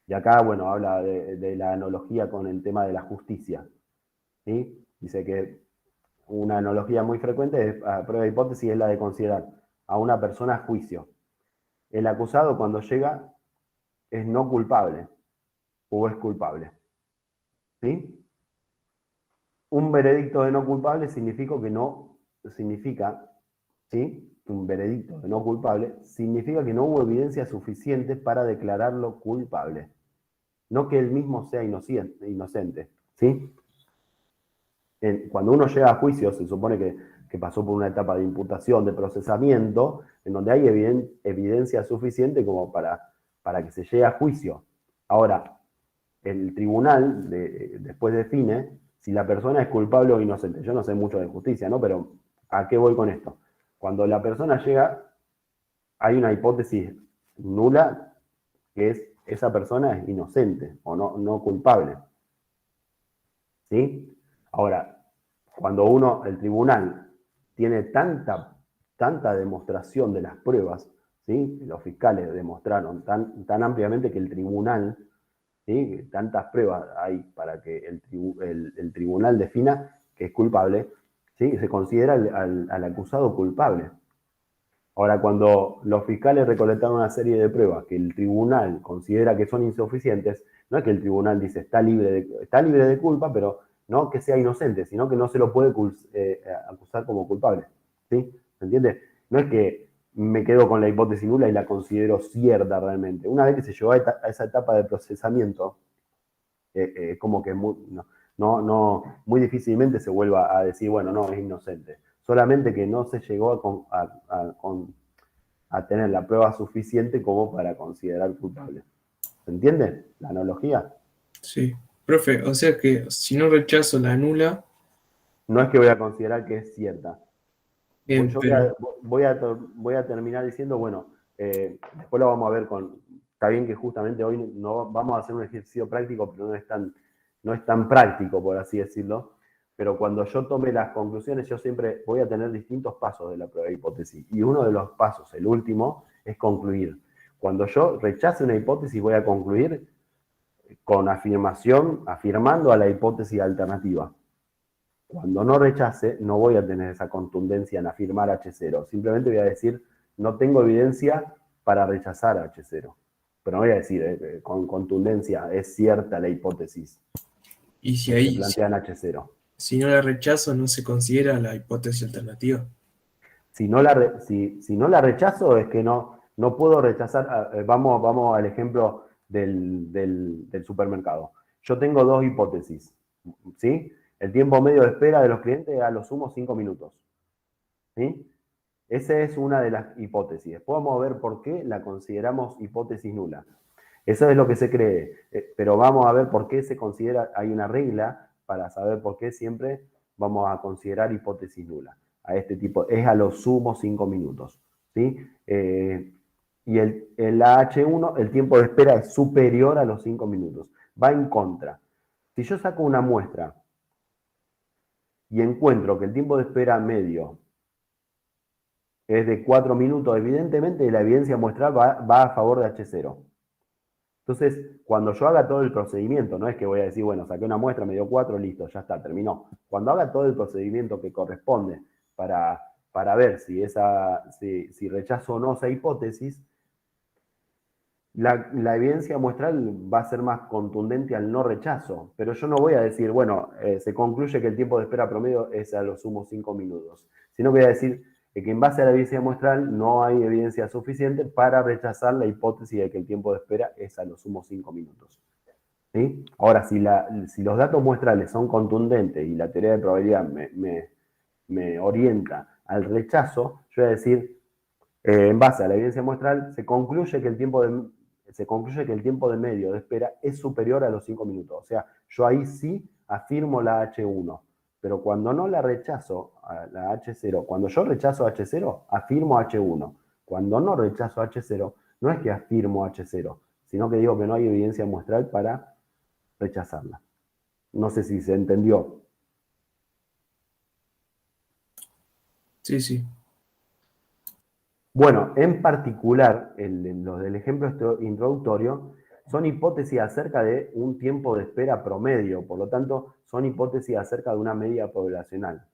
Y acá, bueno, habla de la analogía con el tema de la justicia. ¿Sí? Dice que una analogía muy frecuente a prueba de hipótesis es la de considerar a una persona a juicio. El acusado cuando llega es no culpable o es culpable. ¿Sí? Un veredicto de no culpable significa, ¿sí? Un veredicto de no culpable significa que no hubo evidencia suficiente para declararlo culpable. No que él mismo sea inocente, ¿sí? Cuando uno llega a juicio, se supone que pasó por una etapa de imputación, de procesamiento, en donde hay evidencia suficiente como para que se llegue a juicio. Ahora, el tribunal después define si la persona es culpable o inocente. Yo no sé mucho de justicia, ¿no? Pero ¿a qué voy con esto? Cuando la persona llega, hay una hipótesis nula que es esa persona es inocente o no culpable. ¿Sí? Ahora, cuando el tribunal tiene tanta demostración de las pruebas, ¿sí? Los fiscales demostraron tan ampliamente que el tribunal, ¿sí? Tantas pruebas hay para que el tribunal defina que es culpable, ¿sí? Se considera al acusado culpable. Ahora, cuando los fiscales recolectaron una serie de pruebas que el tribunal considera que son insuficientes, no es que el tribunal dice está libre de culpa, pero no que sea inocente, sino que no se lo puede acusar como culpable. ¿Sí? ¿Se entiende? No es que me quedo con la hipótesis nula y la considero cierta realmente. Una vez que se llegó a esa etapa de procesamiento, como que muy difícilmente se vuelva a decir, bueno, no, es inocente. Solamente que no se llegó a tener la prueba suficiente como para considerar culpable. ¿Se entiende la analogía? Sí. Profe, o sea que si no rechazo la nula, No es que voy a considerar que es cierta. Yo pero voy a terminar diciendo, bueno, después lo vamos a ver está bien que justamente hoy no vamos a hacer un ejercicio práctico, pero no es tan práctico, por así decirlo. Pero cuando yo tome las conclusiones, yo siempre voy a tener distintos pasos de la prueba de hipótesis. Y uno de los pasos, el último, es concluir. Cuando yo rechace una hipótesis, voy a concluir con afirmando a la hipótesis alternativa. Cuando no rechace, no voy a tener esa contundencia en afirmar H0. Simplemente voy a decir, no tengo evidencia para rechazar H0. Pero no voy a decir con contundencia, es cierta la hipótesis y si que se ahí, plantea en H0. si no la rechazo, no se considera la hipótesis alternativa. Si no la rechazo, es que no puedo rechazar. Vamos al ejemplo del supermercado. Yo tengo dos hipótesis, ¿sí? El tiempo medio de espera de los clientes a lo sumo 5 minutos, ¿sí? Esa es una de las hipótesis. Después vamos a ver por qué la consideramos hipótesis nula. Eso es lo que se cree, pero vamos a ver por qué se considera, hay una regla para saber por qué siempre vamos a considerar hipótesis nula. A este tipo, es a lo sumo 5 minutos. ¿Sí? Y la H1, el tiempo de espera es superior a los 5 minutos. Va en contra. Si yo saco una muestra y encuentro que el tiempo de espera medio es de 4 minutos, evidentemente la evidencia muestral va a favor de H0. Entonces, cuando yo haga todo el procedimiento, no es que voy a decir, bueno, saqué una muestra, me dio 4, listo, ya está, terminó. Cuando haga todo el procedimiento que corresponde para ver si rechazo o no esa hipótesis, la evidencia muestral va a ser más contundente al no rechazo. Pero yo no voy a decir, bueno, se concluye que el tiempo de espera promedio es a lo sumo 5 minutos, sino que voy a decir que en base a la evidencia muestral no hay evidencia suficiente para rechazar la hipótesis de que el tiempo de espera es a lo sumo 5 minutos. ¿Sí? Ahora, si los datos muestrales son contundentes y la teoría de probabilidad me orienta al rechazo, yo voy a decir, en base a la evidencia muestral, se concluye que el tiempo de medio de espera es superior a los 5 minutos. O sea, yo ahí sí afirmo la H1. Pero cuando no la rechazo, a la H0, cuando yo rechazo H0, afirmo H1. Cuando no rechazo H0, no es que afirmo H0, sino que digo que no hay evidencia muestral para rechazarla. No sé si se entendió. Sí, sí. Bueno, en particular, los del ejemplo introductorio son hipótesis acerca de un tiempo de espera promedio, por lo tanto, son hipótesis acerca de una media poblacional.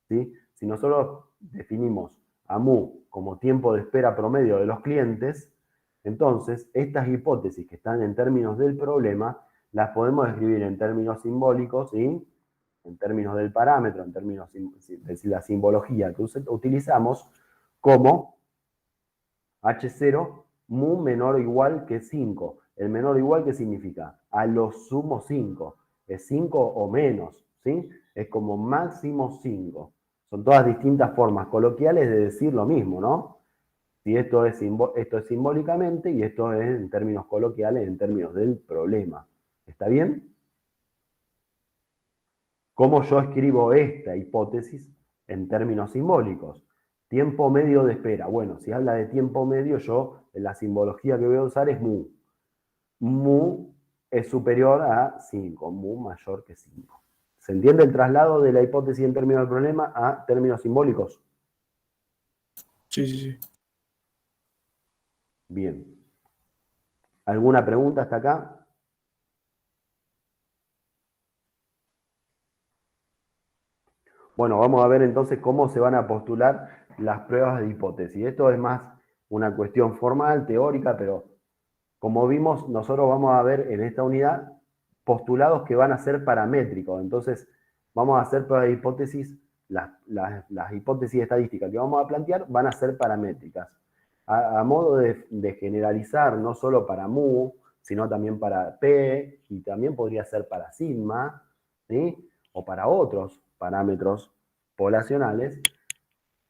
¿Sí? Si nosotros definimos a mu como tiempo de espera promedio de los clientes, entonces estas hipótesis que están en términos del problema las podemos escribir en términos simbólicos y en términos del parámetro, en términos de la simbología que utilizamos como H0 mu menor o igual que 5. El menor o igual, ¿qué significa? A lo sumo 5. Es 5 o menos, ¿sí? Es como máximo 5. Son todas distintas formas coloquiales de decir lo mismo, ¿no? Si esto es simbólicamente y esto es en términos coloquiales, en términos del problema. ¿Está bien? ¿Cómo yo escribo esta hipótesis en términos simbólicos? Tiempo medio de espera. Bueno, si habla de tiempo medio, yo la simbología que voy a usar es mu. Mu es superior a 5, mu mayor que 5. ¿Se entiende el traslado de la hipótesis en términos del problema a términos simbólicos? Sí, sí, sí. Bien. ¿Alguna pregunta hasta acá? Bueno, vamos a ver entonces cómo se van a postular las pruebas de hipótesis. Esto es más una cuestión formal, teórica, pero como vimos, nosotros vamos a ver en esta unidad postulados que van a ser paramétricos. Entonces, vamos a hacer pruebas de hipótesis, las hipótesis estadísticas que vamos a plantear van a ser paramétricas. A modo de generalizar, no solo para mu, sino también para p, y también podría ser para sigma, ¿sí? O para otros parámetros poblacionales,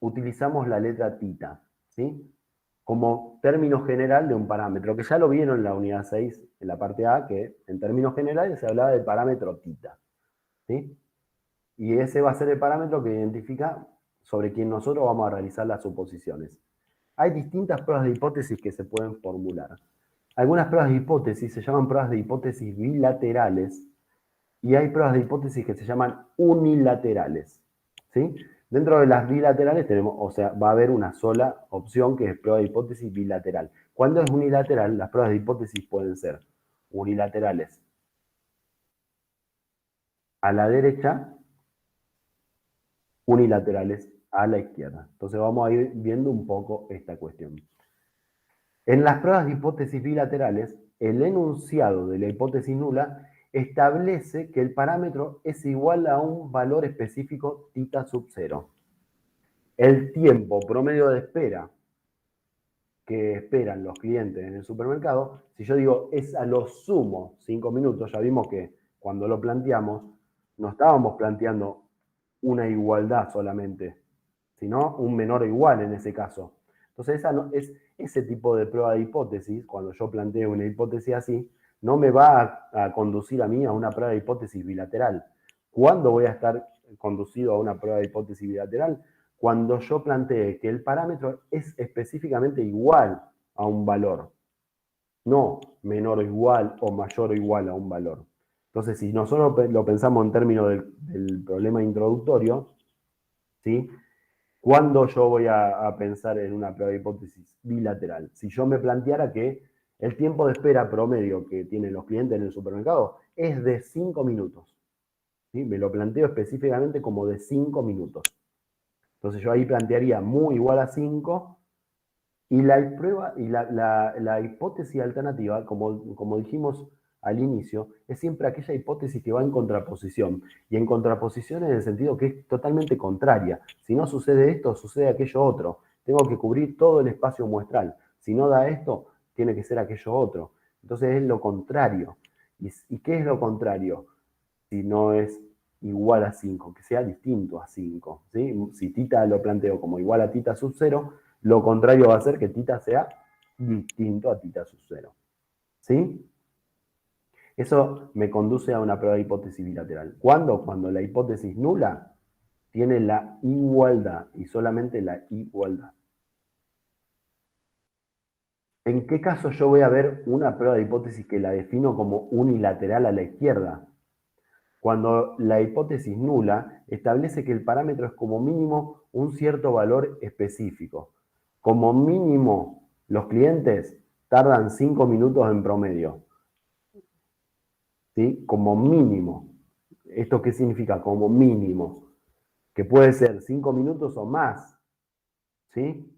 utilizamos la letra tita, ¿sí? Como término general de un parámetro, que ya lo vieron en la unidad 6, en la parte A, que en términos generales se hablaba del parámetro tita, ¿sí? Y ese va a ser el parámetro que identifica sobre quien nosotros vamos a realizar las suposiciones. Hay distintas pruebas de hipótesis que se pueden formular. Algunas pruebas de hipótesis se llaman pruebas de hipótesis bilaterales y hay pruebas de hipótesis que se llaman unilaterales, ¿sí? Dentro de las bilaterales tenemos, o sea, va a haber una sola opción que es prueba de hipótesis bilateral. Cuando es unilateral, las pruebas de hipótesis pueden ser unilaterales a la derecha, unilaterales a la izquierda. Entonces vamos a ir viendo un poco esta cuestión. En las pruebas de hipótesis bilaterales, el enunciado de la hipótesis nula establece que el parámetro es igual a un valor específico θ sub 0. El tiempo promedio de espera que esperan los clientes en el supermercado, si yo digo es a lo sumo 5 minutos, ya vimos que cuando lo planteamos, no estábamos planteando una igualdad solamente, sino un menor o igual en ese caso. Entonces, ese tipo de prueba de hipótesis, cuando yo planteo una hipótesis así, no me va a conducir a mí a una prueba de hipótesis bilateral. ¿Cuándo voy a estar conducido a una prueba de hipótesis bilateral? Cuando yo plantee que el parámetro es específicamente igual a un valor, no menor o igual o mayor o igual a un valor. Entonces, si nosotros lo pensamos en términos del problema introductorio, ¿sí? ¿Cuándo yo voy a pensar en una prueba de hipótesis bilateral? Si yo me planteara que el tiempo de espera promedio que tienen los clientes en el supermercado es de 5 minutos. ¿Sí? Me lo planteo específicamente como de 5 minutos. Entonces yo ahí plantearía mu igual a 5 y la prueba y la hipótesis alternativa, como dijimos al inicio, es siempre aquella hipótesis que va en contraposición. Y en contraposición en el sentido que es totalmente contraria. Si no sucede esto, sucede aquello otro. Tengo que cubrir todo el espacio muestral. Si no da esto, tiene que ser aquello otro. Entonces es lo contrario. ¿Y qué es lo contrario? Si no es igual a 5, que sea distinto a 5. ¿Sí? Si tita lo planteo como igual a tita sub 0, lo contrario va a ser que tita sea distinto a tita sub 0. ¿Sí? Eso me conduce a una prueba de hipótesis bilateral. ¿Cuándo? Cuando la hipótesis nula tiene la igualdad y solamente la igualdad. ¿En qué caso yo voy a ver una prueba de hipótesis que la defino como unilateral a la izquierda? Cuando la hipótesis nula establece que el parámetro es como mínimo un cierto valor específico. Como mínimo, los clientes tardan 5 minutos en promedio. ¿Sí? Como mínimo. ¿Esto qué significa? Como mínimo. Que puede ser 5 minutos o más. ¿Sí?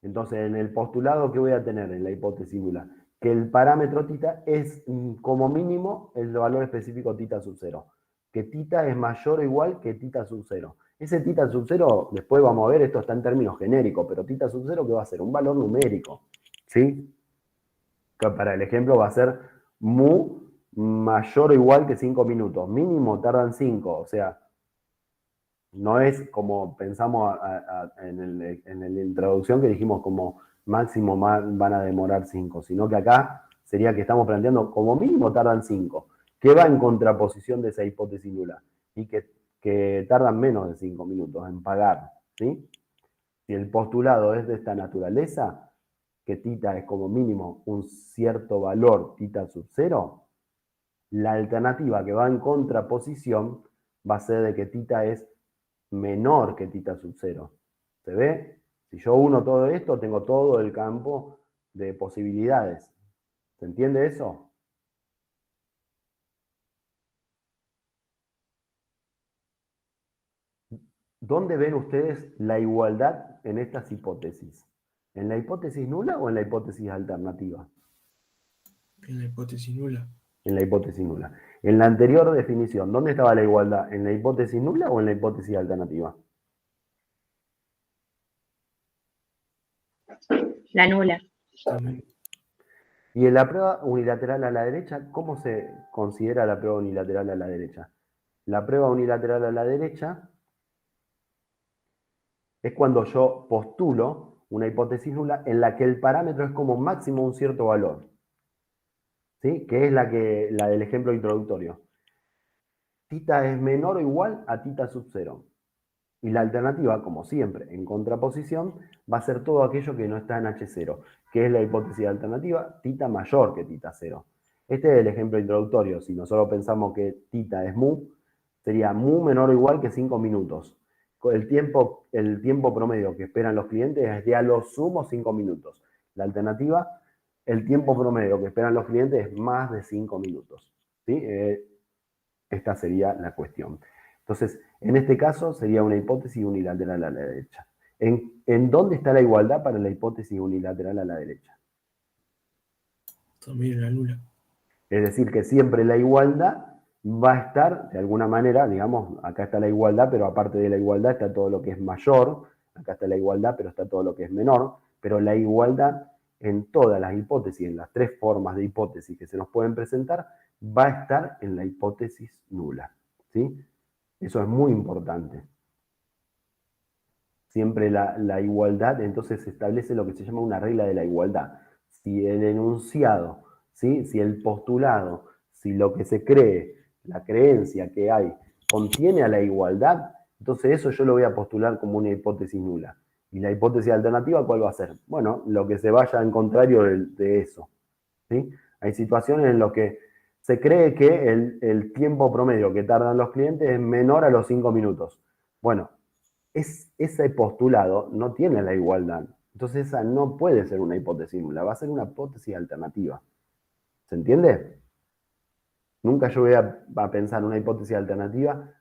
Entonces, en el postulado, ¿qué voy a tener en la hipótesis nula? Que el parámetro tita es como mínimo el valor específico tita sub 0. Que tita es mayor o igual que tita sub 0. Ese tita sub 0, después vamos a ver, esto está en términos genéricos, pero tita sub 0, ¿qué va a ser? Un valor numérico. ¿Sí? Que para el ejemplo va a ser mu mayor o igual que 5 minutos. Mínimo tardan 5, o sea, no es como pensamos en la introducción que dijimos como máximo van a demorar 5, sino que acá sería que estamos planteando como mínimo tardan 5, que va en contraposición de esa hipótesis nula y que tardan menos de 5 minutos en pagar. ¿Sí? Si el postulado es de esta naturaleza, que tita es como mínimo un cierto valor tita sub 0, la alternativa que va en contraposición va a ser de que tita es menor que tita sub 0. ¿Se ve? Si yo uno todo esto, tengo todo el campo de posibilidades. ¿Se entiende eso? ¿Dónde ven ustedes la igualdad en estas hipótesis? ¿En la hipótesis nula o en la hipótesis alternativa? En la hipótesis nula. En la hipótesis nula. En la anterior definición, ¿dónde estaba la igualdad? ¿En la hipótesis nula o en la hipótesis alternativa? La nula. También. Y en la prueba unilateral a la derecha, ¿cómo se considera la prueba unilateral a la derecha? La prueba unilateral a la derecha es cuando yo postulo una hipótesis nula en la que el parámetro es como máximo un cierto valor. ¿Sí? Que es la del ejemplo introductorio. Tita es menor o igual a tita sub 0. Y la alternativa, como siempre, en contraposición, va a ser todo aquello que no está en H0, que es la hipótesis alternativa, tita mayor que tita 0. Este es el ejemplo introductorio. Si nosotros pensamos que tita es mu, sería mu menor o igual que 5 minutos. El tiempo promedio que esperan los clientes es de a lo sumo 5 minutos. La alternativa, el tiempo promedio que esperan los clientes es más de 5 minutos. ¿Sí? Esta sería la cuestión. Entonces, en este caso sería una hipótesis unilateral a la derecha. ¿En dónde está la igualdad para la hipótesis unilateral a la derecha? También en la nula. Es decir, que siempre la igualdad va a estar, de alguna manera, digamos, acá está la igualdad, pero aparte de la igualdad está todo lo que es mayor, acá está la igualdad, pero está todo lo que es menor, pero la igualdad en todas las hipótesis, en las tres formas de hipótesis que se nos pueden presentar, va a estar en la hipótesis nula. ¿Sí? Eso es muy importante. Siempre la igualdad, entonces se establece lo que se llama una regla de la igualdad. Si el enunciado, ¿sí? Si el postulado, si lo que se cree, la creencia que hay, contiene a la igualdad, entonces eso yo lo voy a postular como una hipótesis nula. ¿Y la hipótesis alternativa cuál va a ser? Bueno, lo que se vaya en contrario de eso. ¿Sí? Hay situaciones en las que se cree que el tiempo promedio que tardan los clientes es menor a los 5 minutos. Bueno, ese postulado no tiene la igualdad. Entonces esa no puede ser una hipótesis nula, va a ser una hipótesis alternativa. ¿Se entiende? Nunca yo voy a pensar una hipótesis alternativa,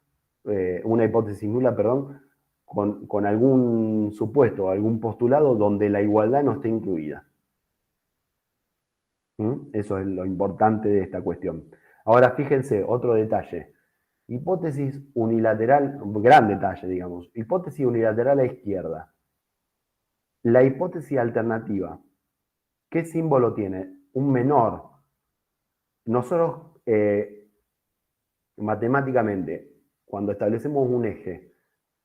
una hipótesis nula, perdón, con algún supuesto, algún postulado donde la igualdad no esté incluida. Eso es lo importante de esta cuestión. Ahora fíjense, otro detalle. Hipótesis unilateral, gran detalle, digamos. Hipótesis unilateral a izquierda. La hipótesis alternativa, ¿qué símbolo tiene? Un menor. Nosotros, matemáticamente, cuando establecemos un eje,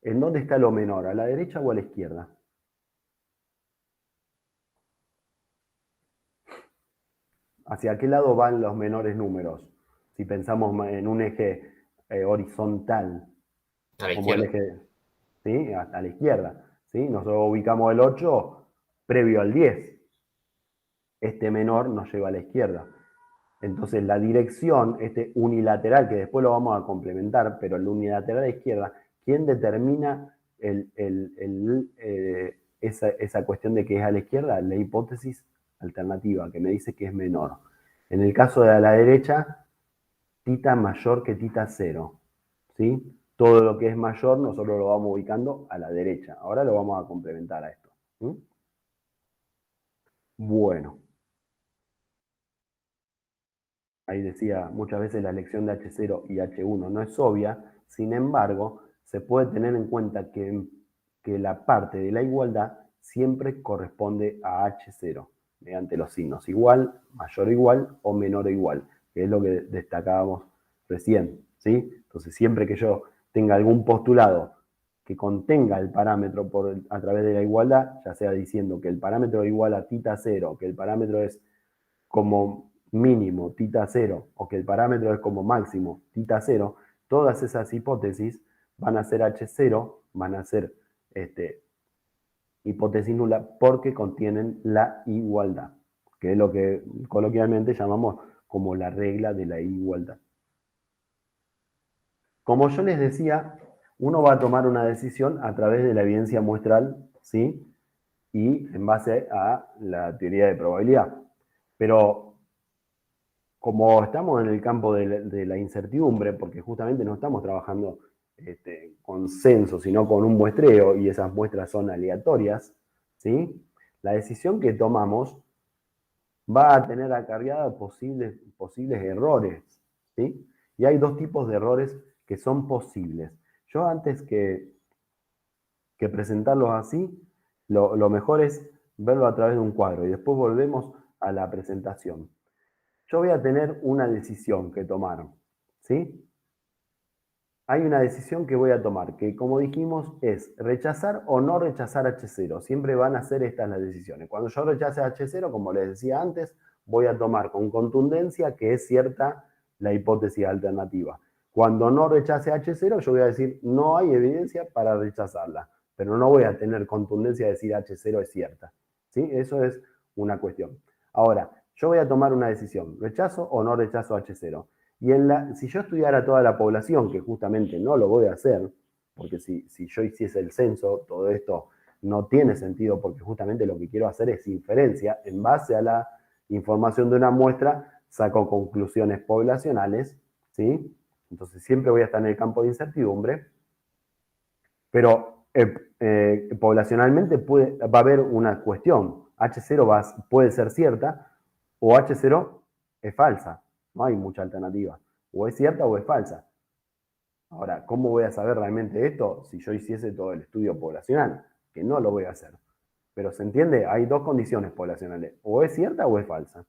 ¿en dónde está lo menor? ¿A la derecha o a la izquierda? ¿Hacia qué lado van los menores números? Si pensamos en un eje horizontal, A la como el izquierda. eje, ¿sí? A la izquierda. ¿Sí? Nosotros ubicamos el 8 previo al 10. este menor nos lleva a la izquierda. Entonces la dirección, este unilateral, que después lo vamos a complementar, pero el unilateral a la izquierda, ¿quién determina esa cuestión de que es a la izquierda? La hipótesis alternativa, que me dice que es menor. En el caso de la derecha, tita mayor que tita 0. ¿Sí? Todo lo que es mayor nosotros lo vamos ubicando a la derecha. Ahora lo vamos a complementar a esto. ¿Sí? Bueno. Ahí decía, muchas veces la elección de H0 y H1 no es obvia, sin embargo, se puede tener en cuenta que la parte de la igualdad siempre corresponde a H0, mediante los signos igual, mayor o igual o menor o igual, que es lo que destacábamos recién, ¿sí? Entonces, siempre que yo tenga algún postulado que contenga el parámetro a través de la igualdad, ya sea diciendo que el parámetro es igual a tita 0, que el parámetro es como mínimo tita 0 o que el parámetro es como máximo tita 0, todas esas hipótesis van a ser H0, van a ser hipótesis nula porque contienen la igualdad, que es lo que coloquialmente llamamos como la regla de la igualdad. Como yo les decía, uno va a tomar una decisión a través de la evidencia muestral, ¿sí? Y en base a la teoría de probabilidad. Pero como estamos en el campo de la incertidumbre, porque justamente no estamos trabajando con censo, sino con un muestreo, y esas muestras son aleatorias, ¿sí? La decisión que tomamos va a tener acarreada posibles errores, ¿sí? Y hay dos tipos de errores que son posibles. Yo antes que presentarlos así, lo mejor es verlo a través de un cuadro, y después volvemos a la presentación. Yo voy a tener una decisión que tomar, ¿sí? Hay una decisión que voy a tomar, que como dijimos es rechazar o no rechazar H0. Siempre van a ser estas las decisiones. Cuando yo rechace H0, como les decía antes, voy a tomar con contundencia que es cierta la hipótesis alternativa. Cuando no rechace H0, yo voy a decir no hay evidencia para rechazarla, pero no voy a tener contundencia de decir H0 es cierta, ¿sí? Eso es una cuestión. Ahora, yo voy a tomar una decisión, ¿rechazo o no rechazo H0? Y si yo estudiara toda la población, que justamente no lo voy a hacer, porque si yo hiciese el censo, todo esto no tiene sentido, porque justamente lo que quiero hacer es inferencia. En base a la información de una muestra, saco conclusiones poblacionales, ¿sí? Entonces siempre voy a estar en el campo de incertidumbre, pero poblacionalmente va a haber una cuestión. H0 puede ser cierta o H0 es falsa. No hay mucha alternativa. O es cierta o es falsa. Ahora, ¿cómo voy a saber realmente esto si yo hiciese todo el estudio poblacional? Que no lo voy a hacer. Pero ¿se entiende? Hay dos condiciones poblacionales. O es cierta o es falsa.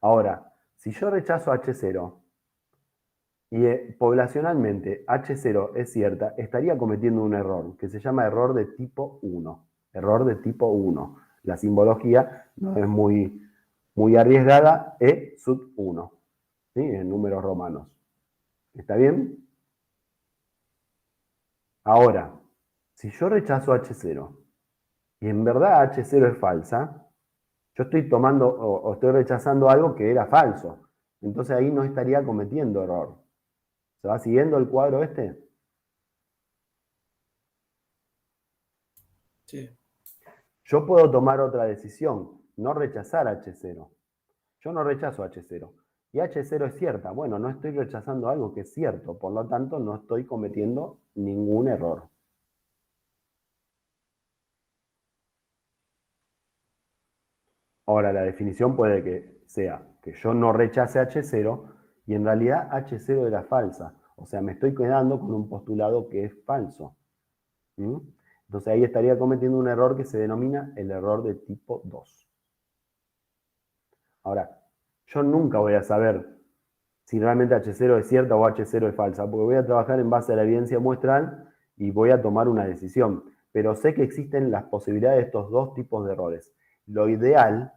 Ahora, si yo rechazo H0 y poblacionalmente H0 es cierta, estaría cometiendo un error que se llama error de tipo 1. Error de tipo 1. La simbología no es muy arriesgada, E sub 1, ¿sí? En números romanos. ¿Está bien? Ahora, si yo rechazo H0 y en verdad H0 es falsa, yo estoy tomando o estoy rechazando algo que era falso. Entonces ahí no estaría cometiendo error. ¿Se va siguiendo el cuadro este? Sí. Yo puedo tomar otra decisión, no rechazar H0. Yo no rechazo H0. Y H0 es cierta. Bueno, no estoy rechazando algo que es cierto, por lo tanto no estoy cometiendo ningún error. Ahora, la definición puede que sea que yo no rechace H0 y en realidad H0 era falsa. O sea, me estoy quedando con un postulado que es falso. Entonces ahí estaría cometiendo un error que se denomina el error de tipo 2. Ahora, yo nunca voy a saber si realmente H0 es cierta o H0 es falsa, porque voy a trabajar en base a la evidencia muestral y voy a tomar una decisión. Pero sé que existen las posibilidades de estos dos tipos de errores. Lo ideal,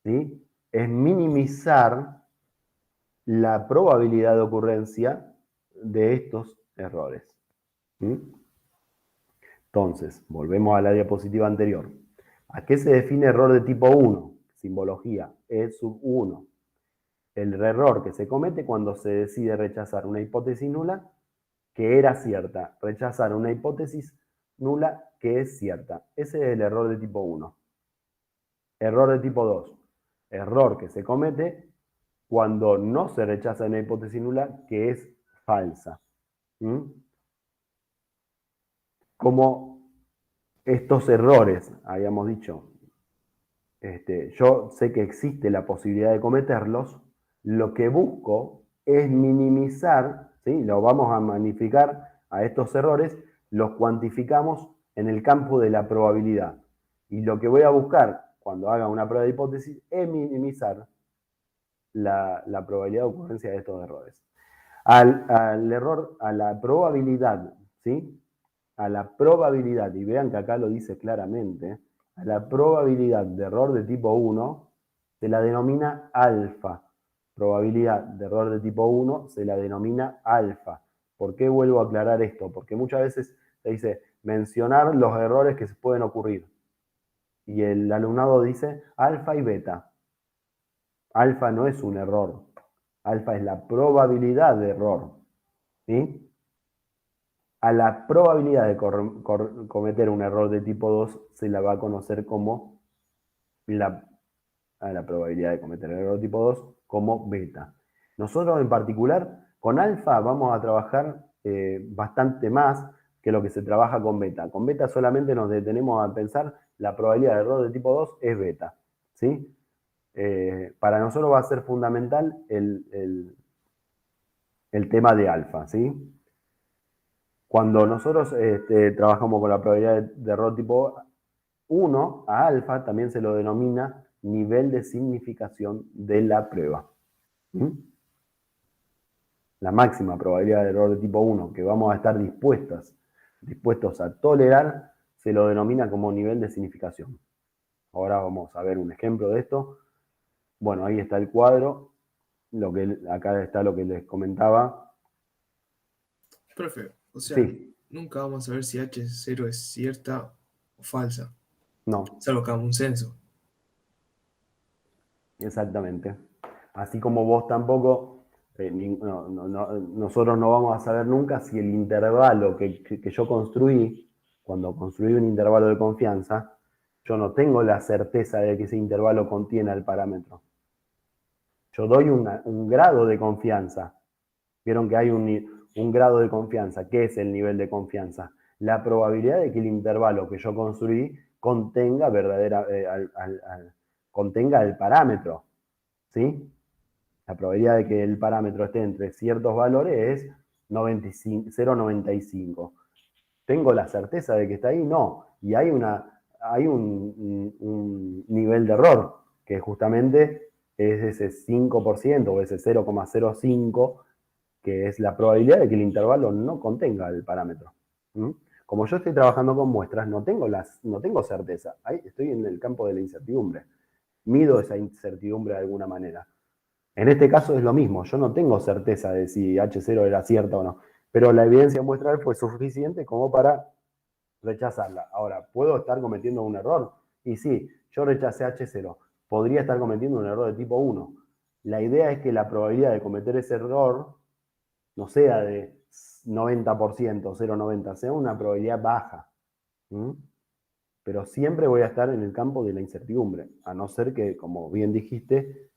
¿sí?, es minimizar la probabilidad de ocurrencia de estos errores. ¿Sí? Entonces, volvemos a la diapositiva anterior. ¿A qué se define error de tipo 1? Simbología, E sub 1. El error que se comete cuando se decide rechazar una hipótesis nula que era cierta, rechazar una hipótesis nula que es cierta. Ese es el error de tipo 1. Error de tipo 2. Error que se comete cuando no se rechaza una hipótesis nula que es falsa. Como estos errores, habíamos dicho, yo sé que existe la posibilidad de cometerlos, lo que busco es minimizar, ¿sí? Lo vamos a magnificar a estos errores, los cuantificamos en el campo de la probabilidad. Y lo que voy a buscar cuando haga una prueba de hipótesis es minimizar la probabilidad de ocurrencia de estos errores. Al error, a la probabilidad, ¿sí? A la probabilidad, y vean que acá lo dice claramente, a la probabilidad de error de tipo 1 se la denomina alfa. Probabilidad de error de tipo 1 se la denomina alfa. ¿Por qué vuelvo a aclarar esto? Porque muchas veces se dice mencionar los errores que se pueden ocurrir. Y el alumnado dice alfa y beta. Alfa no es un error. Alfa es la probabilidad de error. ¿Sí? A la probabilidad de cometer un error de tipo 2 se la va a conocer como a la probabilidad de cometer el error de tipo 2 como beta. Nosotros en particular con alfa vamos a trabajar bastante más que lo que se trabaja con beta. Con beta solamente nos detenemos a pensar la probabilidad de error de tipo 2 es beta. ¿Sí? Para nosotros va a ser fundamental el tema de alfa. ¿Sí? Cuando nosotros trabajamos con la probabilidad de error tipo 1, a alfa también se lo denomina nivel de significación de la prueba. La máxima probabilidad de error de tipo 1 que vamos a estar dispuestos a tolerar se lo denomina como nivel de significación. Ahora vamos a ver un ejemplo de esto. Bueno, ahí está el cuadro. Acá está lo que les comentaba. Profe, o sea, Sí. nunca vamos a ver si H0 es cierta o falsa. No. Salvo que hagamos un censo. Exactamente. Así como vos tampoco, nosotros no vamos a saber nunca si el intervalo que yo construí, cuando construí un intervalo de confianza, yo no tengo la certeza de que ese intervalo contiene el parámetro. Yo doy un grado de confianza. Vieron que hay un grado de confianza. ¿Qué es el nivel de confianza? La probabilidad de que el intervalo que yo construí contenga contenga el parámetro. ¿Sí? La probabilidad de que el parámetro esté entre ciertos valores es 0,95. ¿Tengo la certeza de que está ahí? No. Y hay un nivel de error, que justamente es ese 5% o ese 0,05, que es la probabilidad de que el intervalo no contenga el parámetro. Como yo estoy trabajando con muestras, no tengo certeza. Ahí estoy en el campo de la incertidumbre. Mido esa incertidumbre de alguna manera. En este caso es lo mismo, yo no tengo certeza de si H0 era cierta o no, pero la evidencia muestral fue suficiente como para rechazarla. Ahora, ¿puedo estar cometiendo un error? Y sí, yo rechacé H0, podría estar cometiendo un error de tipo 1. La idea es que la probabilidad de cometer ese error no sea de 90%, 0,90, sea una probabilidad baja. Pero siempre voy a estar en el campo de la incertidumbre, a no ser que, como bien dijiste,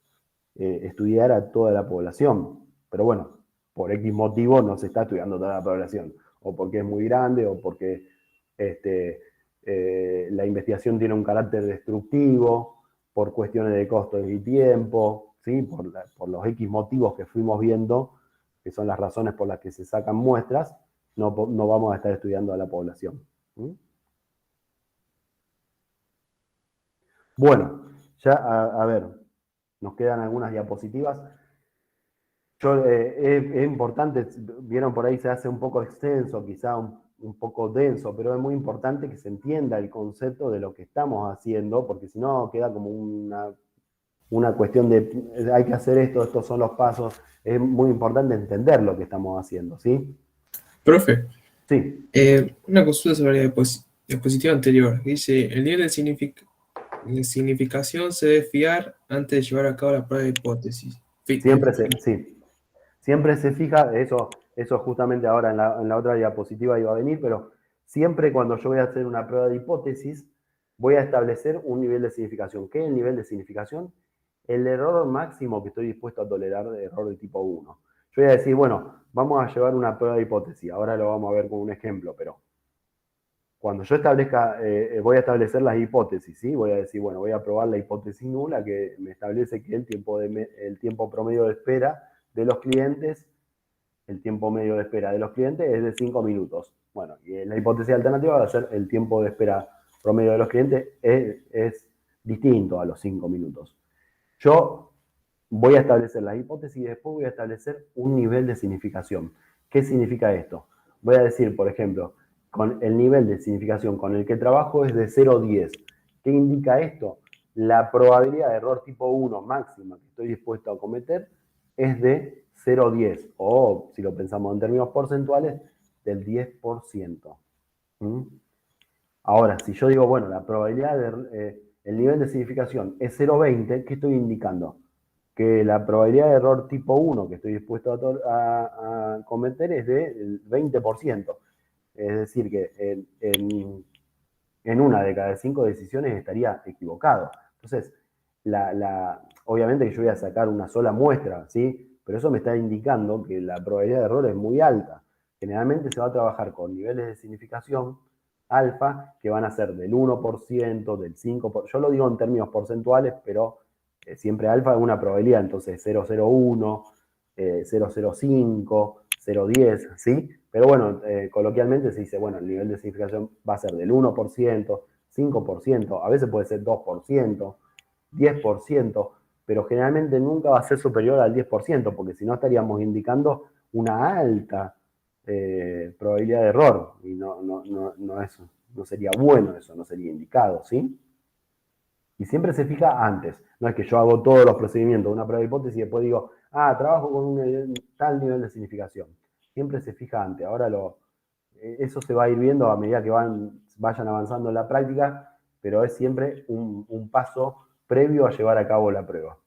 estudiar a toda la población. Pero bueno, por X motivo no se está estudiando toda la población. O porque es muy grande, o porque la investigación tiene un carácter destructivo, por cuestiones de costos y tiempo, ¿sí? Por los X motivos que fuimos viendo, que son las razones por las que se sacan muestras, no vamos a estar estudiando a la población. Bueno, ya a ver, nos quedan algunas diapositivas. Es importante, vieron por ahí se hace un poco extenso, quizá un poco denso, pero es muy importante que se entienda el concepto de lo que estamos haciendo, porque si no queda como una cuestión de hay que hacer esto, estos son los pasos. Es muy importante entender lo que estamos haciendo, ¿sí? Profe, Sí. una consulta sobre la diapositiva anterior. Dice, el nivel de La significación se debe fiar antes de llevar a cabo la prueba de hipótesis. Siempre se fija, eso justamente ahora en la otra diapositiva iba a venir, pero siempre cuando yo voy a hacer una prueba de hipótesis, voy a establecer un nivel de significación. ¿Qué es el nivel de significación? El error máximo que estoy dispuesto a tolerar de error de tipo 1. Yo voy a decir, bueno, vamos a llevar una prueba de hipótesis. Ahora lo vamos a ver con un ejemplo, pero cuando yo establezca, voy a establecer las hipótesis, ¿sí? Voy a decir, bueno, voy a probar la hipótesis nula que me establece que el tiempo promedio de espera de los clientes, el tiempo medio de espera de los clientes es de 5 minutos. Bueno, y la hipótesis alternativa va a ser el tiempo de espera promedio de los clientes es distinto a los 5 minutos. Yo voy a establecer las hipótesis y después voy a establecer un nivel de significación. ¿Qué significa esto? Voy a decir, por ejemplo, con el nivel de significación con el que trabajo es de 0 a 10. ¿Qué indica esto? La probabilidad de error tipo 1 máxima que estoy dispuesto a cometer es de 0 a 10, o si lo pensamos en términos porcentuales, del 10%. ¿Mm? Ahora, si yo digo, bueno, la probabilidad el nivel de significación es 0,20, ¿qué estoy indicando? Que la probabilidad de error tipo 1 que estoy dispuesto a cometer es del 20%. Es decir, que en una de cada 5 decisiones estaría equivocado. Entonces, obviamente que yo voy a sacar una sola muestra, ¿sí? Pero eso me está indicando que la probabilidad de error es muy alta. Generalmente se va a trabajar con niveles de significación alfa que van a ser del 1%, del 5%. Yo lo digo en términos porcentuales, pero siempre alfa es una probabilidad, entonces 0,01, 0,05, 0,10, ¿sí? Pero bueno, coloquialmente se dice, bueno, el nivel de significación va a ser del 1%, 5%, a veces puede ser 2%, 10%, pero generalmente nunca va a ser superior al 10%, porque si no estaríamos indicando una alta probabilidad de error, y no sería bueno eso, no sería indicado, ¿sí? Y siempre se fija antes, no es que yo hago todos los procedimientos de una prueba de hipótesis y después digo, trabajo con un tal nivel de significación. Siempre se fija antes, ahora eso se va a ir viendo a medida que vayan avanzando en la práctica, pero es siempre un paso previo a llevar a cabo la prueba.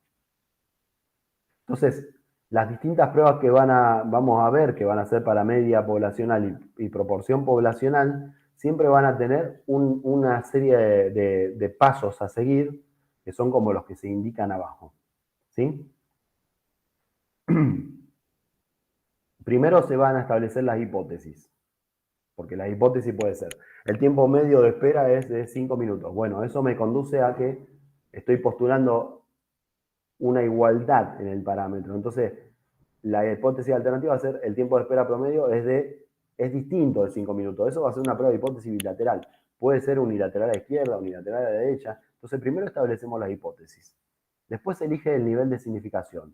Entonces, las distintas pruebas que vamos a ver, que van a ser para media poblacional y proporción poblacional, siempre van a tener una serie de pasos a seguir, que son como los que se indican abajo. ¿Sí? Primero se van a establecer las hipótesis, porque la hipótesis puede ser, el tiempo medio de espera es de 5 minutos. Bueno, eso me conduce a que estoy postulando una igualdad en el parámetro. Entonces, la hipótesis alternativa va a ser el tiempo de espera promedio es distinto de 5 minutos. Eso va a ser una prueba de hipótesis bilateral. Puede ser unilateral a la izquierda, unilateral a la derecha. Entonces, primero establecemos las hipótesis. Después se elige el nivel de significación.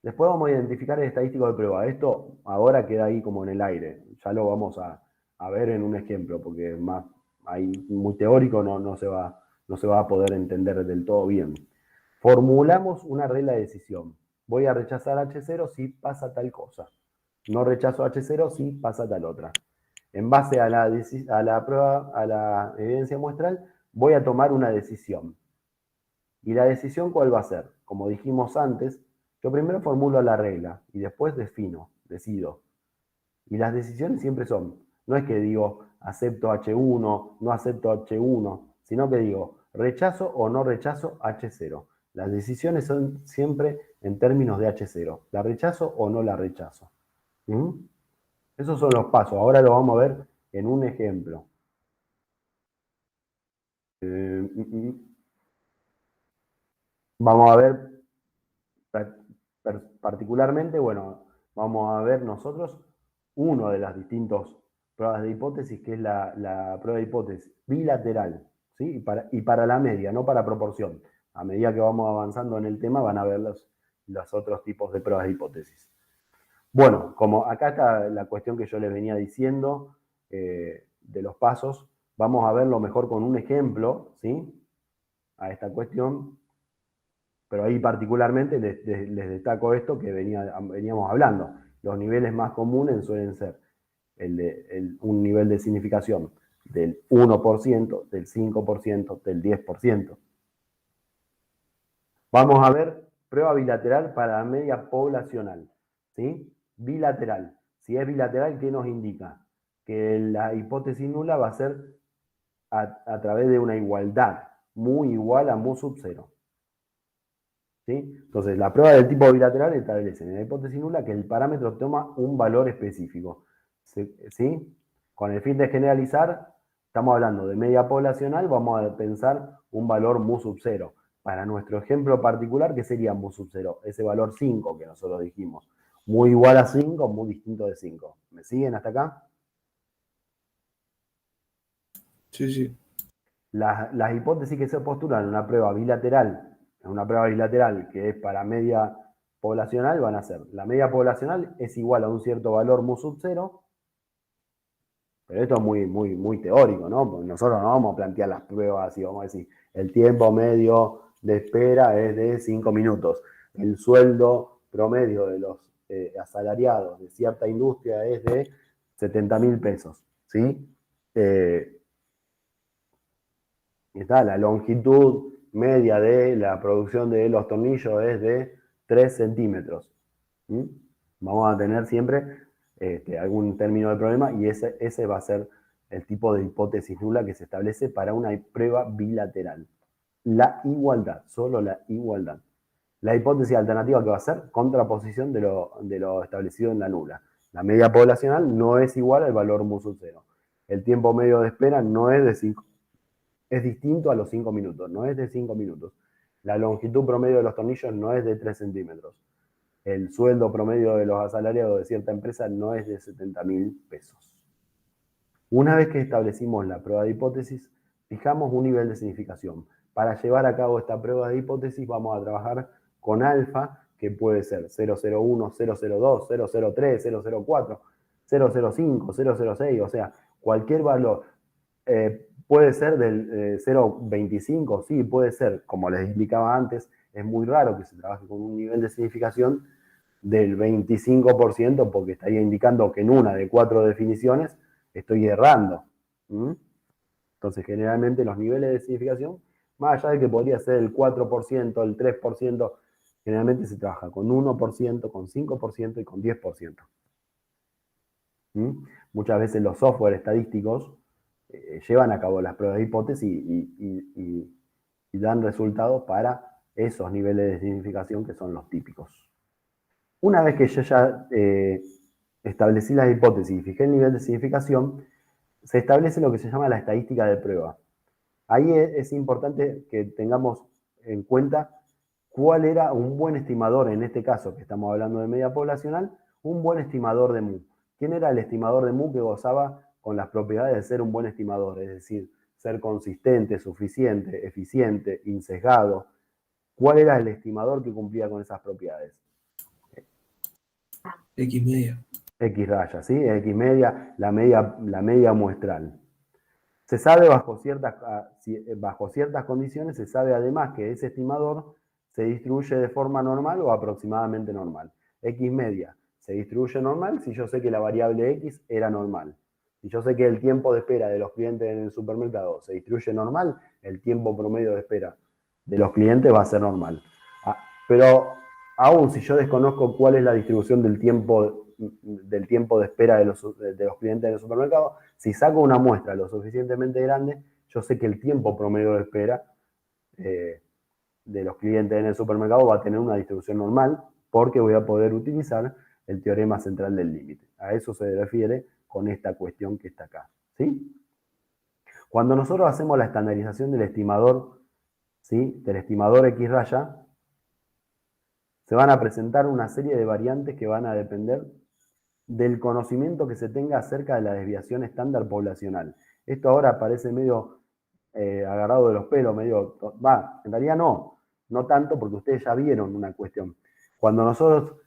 Después vamos a identificar el estadístico de prueba. Esto ahora queda ahí como en el aire. Ya lo vamos a ver en un ejemplo, porque más ahí muy teórico no se va a poder entender del todo bien. Formulamos una regla de decisión. Voy a rechazar H0 si pasa tal cosa. No rechazo H0 si pasa tal otra. En base a la prueba, a la evidencia muestral, voy a tomar una decisión. ¿Y la decisión cuál va a ser? Como dijimos antes, yo primero formulo la regla y después decido. Y las decisiones siempre son, no es que digo acepto H1, no acepto H1, sino que digo rechazo o no rechazo H0. Las decisiones son siempre en términos de H0. ¿La rechazo o no la rechazo? ¿Mm? Esos son los pasos. Ahora lo vamos a ver en un ejemplo. Vamos a ver particularmente, bueno, vamos a ver nosotros uno de las distintas pruebas de hipótesis, que es la prueba de hipótesis bilateral, ¿sí? Y para la media, no para proporción. A medida que vamos avanzando en el tema, van a ver los otros tipos de pruebas de hipótesis. Bueno, como acá está la cuestión que yo les venía diciendo de los pasos, vamos a verlo mejor con un ejemplo, ¿sí? A esta cuestión. Pero ahí particularmente les destaco esto que veníamos hablando. Los niveles más comunes suelen ser un nivel de significación del 1%, del 5%, del 10%. Vamos a ver prueba bilateral para la media poblacional, ¿sí? Bilateral. Si es bilateral, ¿qué nos indica? Que la hipótesis nula va a ser a través de una igualdad, mu igual a mu sub 0. ¿Sí? Entonces, la prueba del tipo bilateral establece en la hipótesis nula que el parámetro toma un valor específico. ¿Sí? Con el fin de generalizar, estamos hablando de media poblacional, vamos a pensar un valor mu sub 0. Para nuestro ejemplo particular, ¿qué sería mu sub 0? Ese valor 5 que nosotros dijimos. Mu igual a 5, mu distinto de 5. ¿Me siguen hasta acá? Sí, sí. Las hipótesis que se postulan en una prueba bilateral que es para media poblacional van a ser, la media poblacional es igual a un cierto valor mu sub 0, pero esto es muy teórico, ¿no? Porque nosotros no vamos a plantear las pruebas así, vamos a decir, el tiempo medio de espera es de 5 minutos, el sueldo promedio de los asalariados de cierta industria es de 70.000 pesos, ¿sí? Está la longitud media de la producción de los tornillos es de 3 centímetros. Vamos a tener siempre algún término de problema y ese va a ser el tipo de hipótesis nula que se establece para una prueba bilateral. La igualdad, solo la igualdad. La hipótesis alternativa que va a ser contraposición de lo establecido en la nula. La media poblacional no es igual al valor mu sub 0. El tiempo medio de espera no es de 5. Es distinto a los 5 minutos, no es de 5 minutos. La longitud promedio de los tornillos no es de 3 centímetros. El sueldo promedio de los asalariados de cierta empresa no es de 70.000 pesos. Una vez que establecimos la prueba de hipótesis, fijamos un nivel de significación. Para llevar a cabo esta prueba de hipótesis vamos a trabajar con alfa, que puede ser 001, 002, 003, 004, 005, 006, o sea, cualquier valor. Puede ser del 0,25, sí, puede ser, como les indicaba antes, es muy raro que se trabaje con un nivel de significación del 25% porque estaría indicando que en una de 4 definiciones estoy errando. Entonces, generalmente los niveles de significación, más allá de que podría ser el 4%, el 3%, generalmente se trabaja con 1%, con 5% y con 10%. Muchas veces los software estadísticos llevan a cabo las pruebas de hipótesis y dan resultados para esos niveles de significación que son los típicos. Una vez que yo ya establecí las hipótesis y fijé el nivel de significación, se establece lo que se llama la estadística de prueba. Ahí es importante que tengamos en cuenta cuál era un buen estimador, en este caso que estamos hablando de media poblacional, un buen estimador de mu. ¿Quién era el estimador de mu que gozaba con las propiedades de ser un buen estimador? Es decir, ser consistente, suficiente, eficiente, insesgado. ¿Cuál era el estimador que cumplía con esas propiedades? X media. X raya, ¿sí? X media, la media muestral. Se sabe bajo ciertas condiciones, se sabe además que ese estimador se distribuye de forma normal o aproximadamente normal. X media se distribuye normal si yo sé que la variable X era normal. Si yo sé que el tiempo de espera de los clientes en el supermercado se distribuye normal, el tiempo promedio de espera de los clientes va a ser normal. Pero aún si yo desconozco cuál es la distribución del tiempo de espera de los clientes en el supermercado, si saco una muestra lo suficientemente grande, yo sé que el tiempo promedio de espera de los clientes en el supermercado va a tener una distribución normal porque voy a poder utilizar el teorema central del límite. A eso se refiere con esta cuestión que está acá. ¿Sí? Cuando nosotros hacemos la estandarización del estimador, ¿sí? Del estimador X raya, se van a presentar una serie de variantes que van a depender del conocimiento que se tenga acerca de la desviación estándar poblacional. Esto ahora parece medio agarrado de los pelos, medio... en realidad no tanto porque ustedes ya vieron una cuestión. Cuando nosotros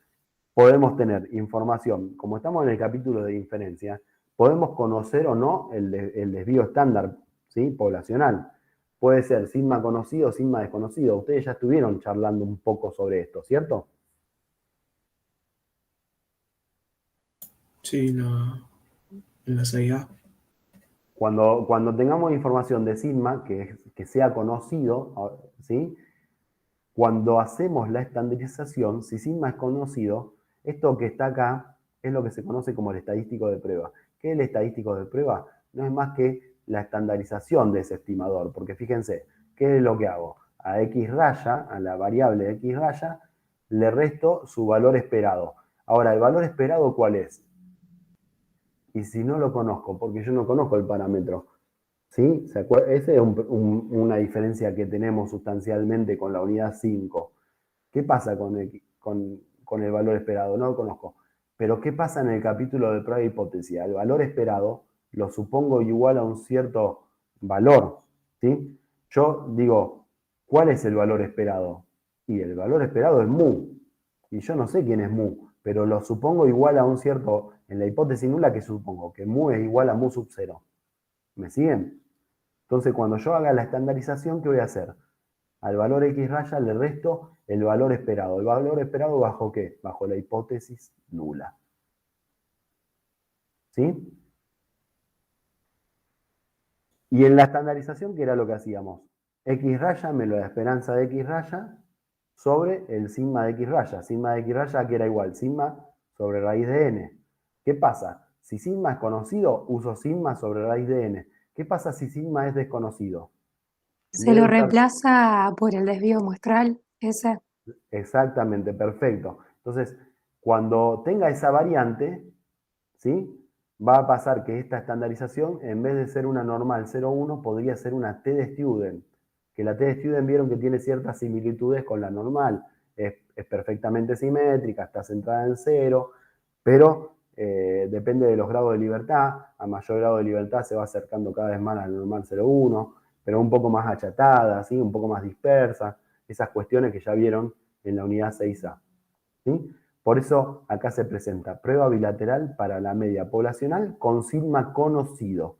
podemos tener información, como estamos en el capítulo de inferencia, podemos conocer o no el desvío estándar, ¿sí? Poblacional. Puede ser sigma conocido, sigma desconocido. Ustedes ya estuvieron charlando un poco sobre esto, ¿cierto? Sí, en la 6A. Cuando tengamos información de sigma que sea conocido, ¿sí? Cuando hacemos la estandarización, si sigma es conocido, esto que está acá es lo que se conoce como el estadístico de prueba. ¿Qué es el estadístico de prueba? No es más que la estandarización de ese estimador, porque fíjense, ¿qué es lo que hago? A X raya, a la variable X raya, le resto su valor esperado. Ahora, ¿el valor esperado cuál es? Y si no lo conozco, porque yo no conozco el parámetro, ¿sí? Esa es una diferencia que tenemos sustancialmente con la unidad 5. ¿Qué pasa con el valor esperado? No lo conozco. Pero ¿qué pasa en el capítulo de prueba de hipótesis? El valor esperado lo supongo igual a un cierto valor, ¿sí? Yo digo, ¿cuál es el valor esperado? Y el valor esperado es mu. Y yo no sé quién es mu, pero lo supongo igual a un cierto, en la hipótesis nula que supongo, que mu es igual a mu sub 0. ¿Me siguen? Entonces, cuando yo haga la estandarización, ¿qué voy a hacer? Al valor X raya le resto el valor esperado. ¿El valor esperado bajo qué? Bajo la hipótesis nula. ¿Sí? Y en la estandarización, ¿qué era lo que hacíamos? X raya menos la esperanza de X raya sobre el sigma de X raya. Sigma de X raya que era igual, sigma sobre raíz de n. ¿Qué pasa? Si sigma es conocido, uso sigma sobre raíz de n. ¿Qué pasa si sigma es desconocido? En Se vez de lo usar reemplaza por el desvío muestral, ese. exactamente, perfecto. Entonces, cuando tenga esa variante, ¿sí? Va a pasar que esta estandarización, en vez de ser una normal 0,1, podría ser una T de Student. Que la T de Student vieron que tiene ciertas similitudes con la normal. Es perfectamente simétrica, está centrada en 0, pero depende de los grados de libertad. A mayor grado de libertad se va acercando cada vez más a la normal 0,1, pero un poco más achatada, ¿sí? Un poco más dispersa. Esas cuestiones que ya vieron en la unidad 6A. ¿Sí? Por eso acá se presenta prueba bilateral para la media poblacional con sigma conocido.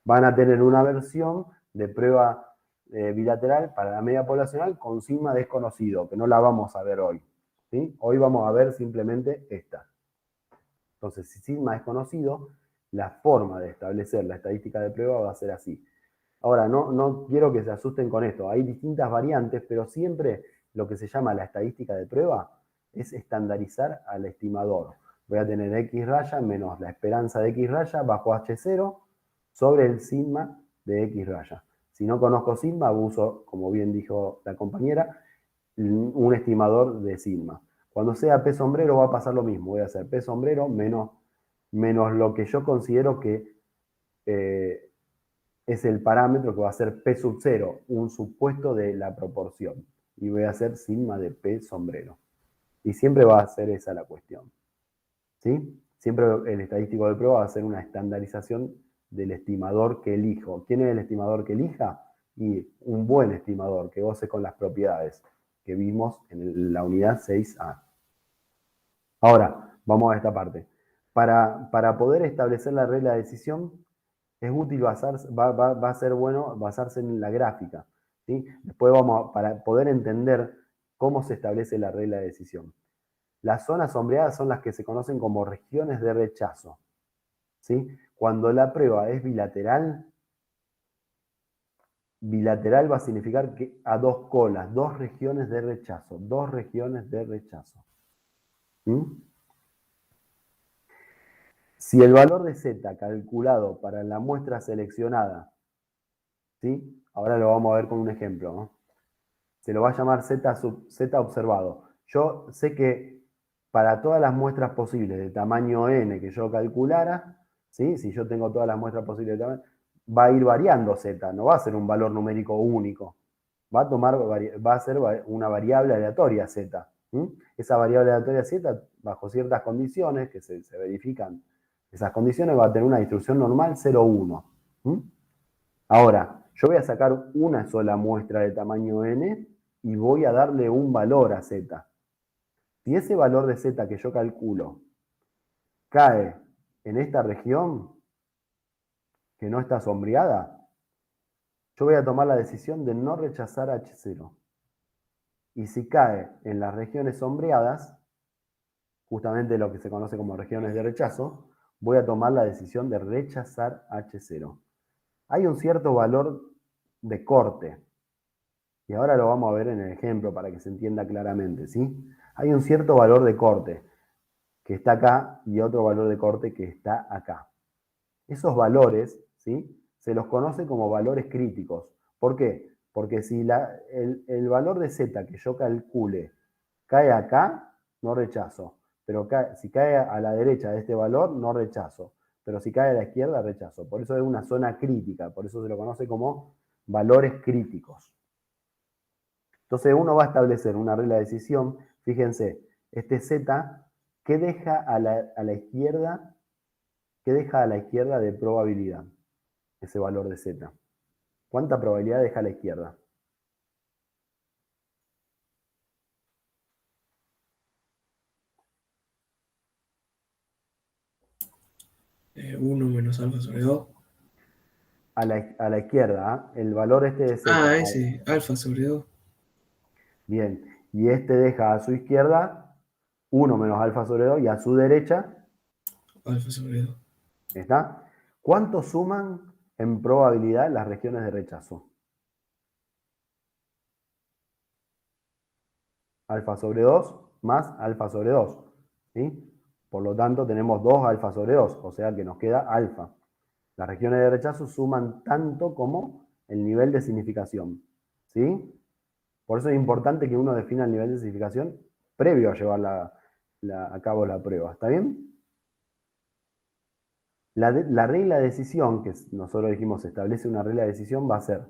Van a tener una versión de prueba bilateral para la media poblacional con sigma desconocido, que no la vamos a ver hoy. ¿Sí? Hoy vamos a ver simplemente esta. Entonces, si sigma es conocido, la forma de establecer la estadística de prueba va a ser así. Ahora, no quiero que se asusten con esto. Hay distintas variantes, pero siempre lo que se llama la estadística de prueba es estandarizar al estimador. Voy a tener X raya menos la esperanza de X raya bajo H0 sobre el sigma de X raya. Si no conozco sigma, uso, como bien dijo la compañera, un estimador de sigma. Cuando sea P sombrero va a pasar lo mismo. Voy a hacer P sombrero menos lo que yo considero que es el parámetro que va a ser P sub 0, un supuesto de la proporción. Y voy a hacer sigma de P sombrero. Y siempre va a ser esa la cuestión. ¿Sí? Siempre el estadístico de prueba va a ser una estandarización del estimador que elijo. ¿Quién es el estimador que elija? Y un buen estimador que goce con las propiedades que vimos en la unidad 6A. Ahora, vamos a esta parte. Para poder establecer la regla de decisión, es útil va a ser bueno basarse en la gráfica. ¿Sí? Después para poder entender cómo se establece la regla de decisión. Las zonas sombreadas son las que se conocen como regiones de rechazo. ¿Sí? Cuando la prueba es bilateral, bilateral va a significar que a dos colas, dos regiones de rechazo, dos regiones de rechazo. ¿Sí? Si el valor de z calculado para la muestra seleccionada, ¿sí? Ahora lo vamos a ver con un ejemplo, ¿no? Se lo va a llamar z observado. Yo sé que para todas las muestras posibles de tamaño n que yo calculara, ¿sí? Si yo tengo todas las muestras posibles de tamaño, va a ir variando z, no va a ser un valor numérico único. Va a ser una variable aleatoria z. Esa variable aleatoria z, bajo ciertas condiciones que se verifican, esas condiciones va a tener una distribución normal 0,1. Ahora, yo voy a sacar una sola muestra de tamaño n y voy a darle un valor a z. Si ese valor de z que yo calculo cae en esta región, que no está sombreada, yo voy a tomar la decisión de no rechazar H0. Y si cae en las regiones sombreadas, justamente lo que se conoce como regiones de rechazo, voy a tomar la decisión de rechazar H0. hay un cierto valor de corte. Y ahora lo vamos a ver en el ejemplo para que se entienda claramente, ¿sí? Hay un cierto valor de corte que está acá y otro valor de corte que está acá. Esos valores, ¿sí? Se los conoce como valores críticos. ¿Por qué? Porque si el valor de z que yo calcule cae acá, no rechazo. Pero si cae a la derecha de este valor, no rechazo. Pero si cae a la izquierda, rechazo. Por eso es una zona crítica. Por eso se lo conoce como valores críticos. Entonces uno va a establecer una regla de decisión. Fíjense, este z, ¿qué deja a la izquierda? ¿Qué deja a la izquierda de probabilidad? Ese valor de z. ¿Cuánta probabilidad deja a la izquierda? Uno menos alfa sobre 2. A la izquierda, ¿ah? El valor este de z. Ah, ese, alfa sobre 2. Bien, y este deja a su izquierda 1 menos alfa sobre 2 y a su derecha, Alfa sobre 2. ¿está? ¿Cuánto suman en probabilidad las regiones de rechazo? Alfa sobre 2 más alfa sobre 2, ¿sí? Por lo tanto, tenemos 2 alfa sobre 2, o sea que nos queda alfa. Las regiones de rechazo suman tanto como el nivel de significación, ¿sí? Por eso es importante que uno defina el nivel de significación previo a llevar a cabo la prueba, ¿está bien? La regla de decisión, que nosotros dijimos establece una regla de decisión, va a ser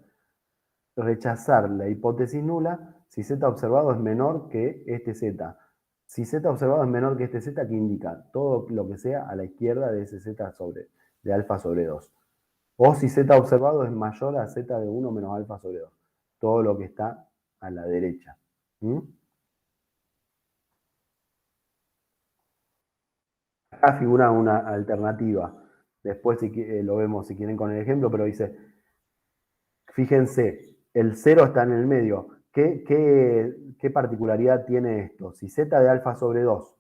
rechazar la hipótesis nula si z observado es menor que este z. Si z observado es menor que este z, ¿qué indica? Todo lo que sea a la izquierda de ese z de alfa sobre 2. O si z observado es mayor a z de 1 menos alfa sobre 2. Todo lo que está a la derecha. ¿Mm? Acá figura una alternativa. Después lo vemos si quieren con el ejemplo, pero dice, fíjense, el 0 está en el medio. ¿Qué particularidad tiene esto? Si z de alfa sobre 2,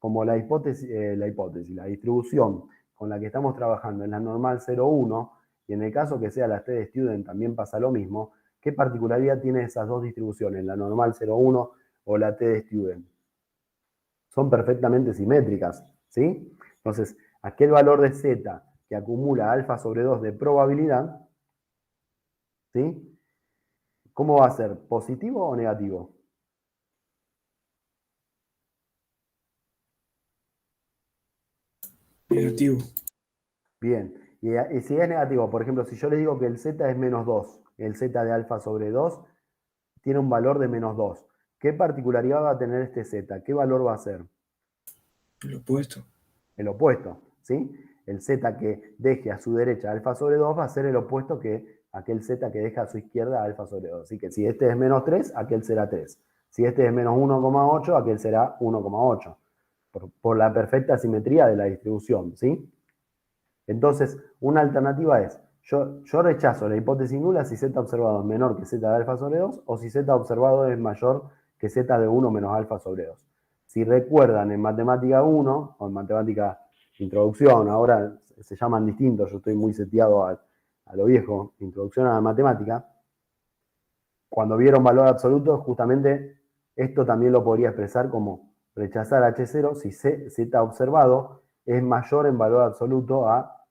como la distribución con la que estamos trabajando en la normal 0,1, y en el caso que sea la t de student también pasa lo mismo, ¿qué particularidad tiene esas dos distribuciones, la normal 0,1 o la t de student? Son perfectamente simétricas, ¿sí? Entonces, aquel valor de z que acumula alfa sobre 2 de probabilidad, ¿sí? ¿Cómo va a ser? ¿Positivo o negativo? Negativo. Bien. Y si es negativo, por ejemplo, si yo les digo que el z es menos 2, el z de alfa sobre 2 tiene un valor de menos 2. ¿Qué particularidad va a tener este z? ¿Qué valor va a ser? El opuesto. El opuesto, ¿sí? El z que deje a su derecha alfa sobre 2 va a ser el opuesto que aquel z que deja a su izquierda alfa sobre 2. Así que si este es menos 3, aquel será 3. Si este es menos 1,8, aquel será 1,8. Por la perfecta simetría de la distribución, ¿sí? Entonces, una alternativa es, yo rechazo la hipótesis nula si z observado es menor que z de alfa sobre 2 o si z observado es mayor que z de 1 menos alfa sobre 2. Si recuerdan en matemática 1 o en matemática introducción, ahora se llaman distintos, yo estoy muy seteado a lo viejo, introducción a la matemática, cuando vieron valor absoluto, justamente esto también lo podría expresar como rechazar H0 si z observado es mayor en valor absoluto a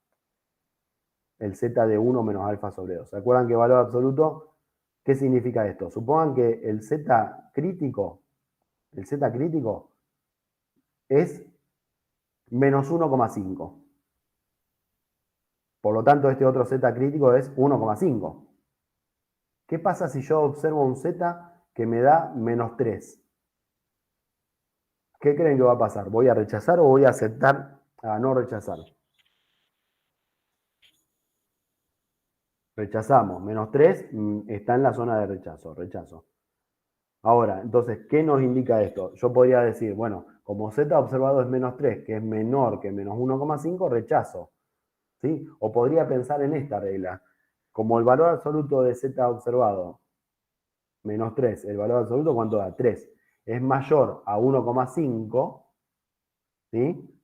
el z de 1 menos alfa sobre 2. ¿Se acuerdan que valor absoluto? ¿Qué significa esto? Supongan que el z crítico es menos 1,5. Por lo tanto, este otro z crítico es 1,5. ¿Qué pasa si yo observo un z que me da menos 3? ¿Qué creen que va a pasar? ¿Voy a rechazar o voy a aceptar a no rechazar? Rechazamos. Menos 3 está en la zona de rechazo. Ahora, entonces, ¿qué nos indica esto? Yo podría decir, bueno, como z observado es menos 3, que es menor que menos 1,5, rechazo. ¿Sí? O podría pensar en esta regla. Como el valor absoluto de z observado, menos 3, el valor absoluto, ¿cuánto da? 3. Es mayor a 1,5, ¿sí?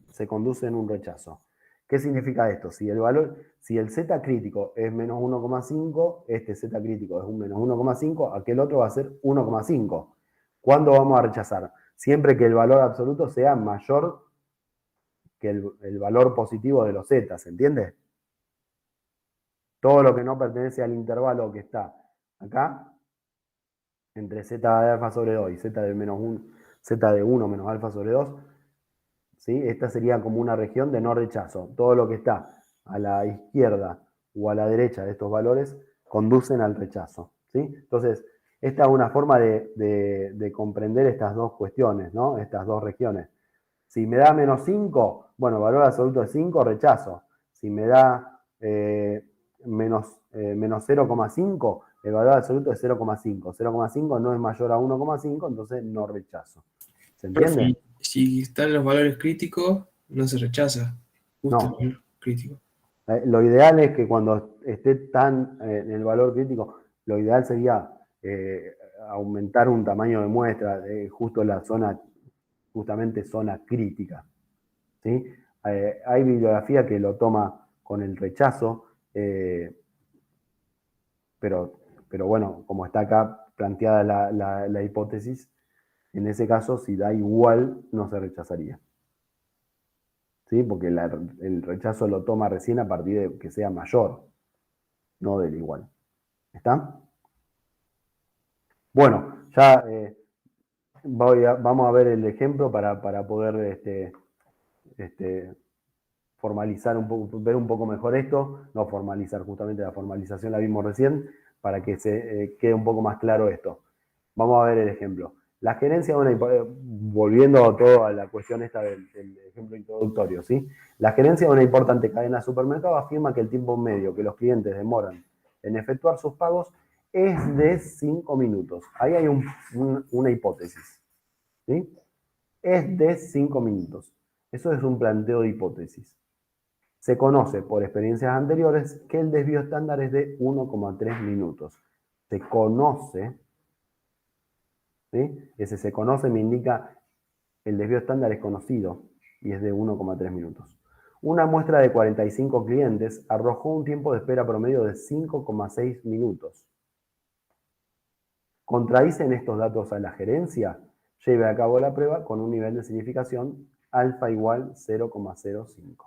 Se conduce en un rechazo. ¿Qué significa esto? Si el Z crítico es menos 1,5, este Z crítico es un menos 1,5, aquel otro va a ser 1,5. ¿Cuándo vamos a rechazar? Siempre que el valor absoluto sea mayor que el valor positivo de los Z, ¿se entiende? Todo lo que no pertenece al intervalo que está acá, entre z de alfa sobre 2 y z de menos 1, z de 1 menos alfa sobre 2, ¿sí? Esta sería como una región de no rechazo. Todo lo que está a la izquierda o a la derecha de estos valores conducen al rechazo, ¿sí? Entonces, esta es una forma de comprender estas dos cuestiones, ¿no? Estas dos regiones. Si me da menos 5, bueno, valor absoluto de 5, rechazo. Si me da menos 0,5, el valor absoluto es 0,5. 0,5 no es mayor a 1,5, entonces no rechazo. ¿Se entiende? Si están los valores críticos, no se rechaza. Justo No. el valor crítico. Lo ideal es que cuando esté tan en el valor crítico, lo ideal sería aumentar un tamaño de muestra justo en la zona, justamente zona crítica. ¿Sí? Hay bibliografía que lo toma con el rechazo, pero bueno, como está acá planteada la hipótesis, en ese caso, si da igual, no se rechazaría. ¿Sí? Porque el rechazo lo toma recién a partir de que sea mayor, no del igual. ¿Está? Bueno, ya vamos a ver el ejemplo para poder formalizar un poco, ver un poco mejor esto, no formalizar, justamente la formalización la vimos recién, para que se quede un poco más claro esto. Vamos a ver el ejemplo. La gerencia de volviendo todo a la cuestión esta del ejemplo introductorio, ¿sí? La gerencia de una importante cadena de supermercados afirma que el tiempo medio que los clientes demoran en efectuar sus pagos es de 5 minutos. Ahí hay una hipótesis, ¿sí? Es de 5 minutos. Eso es un planteo de hipótesis. Se conoce por experiencias anteriores que el desvío estándar es de 1,3 minutos. Se conoce, ¿sí? Ese se conoce me indica el desvío estándar es conocido y es de 1,3 minutos. Una muestra de 45 clientes arrojó un tiempo de espera promedio de 5,6 minutos. ¿Contradicen estos datos a la gerencia? Lleve a cabo la prueba con un nivel de significación alfa igual 0,05.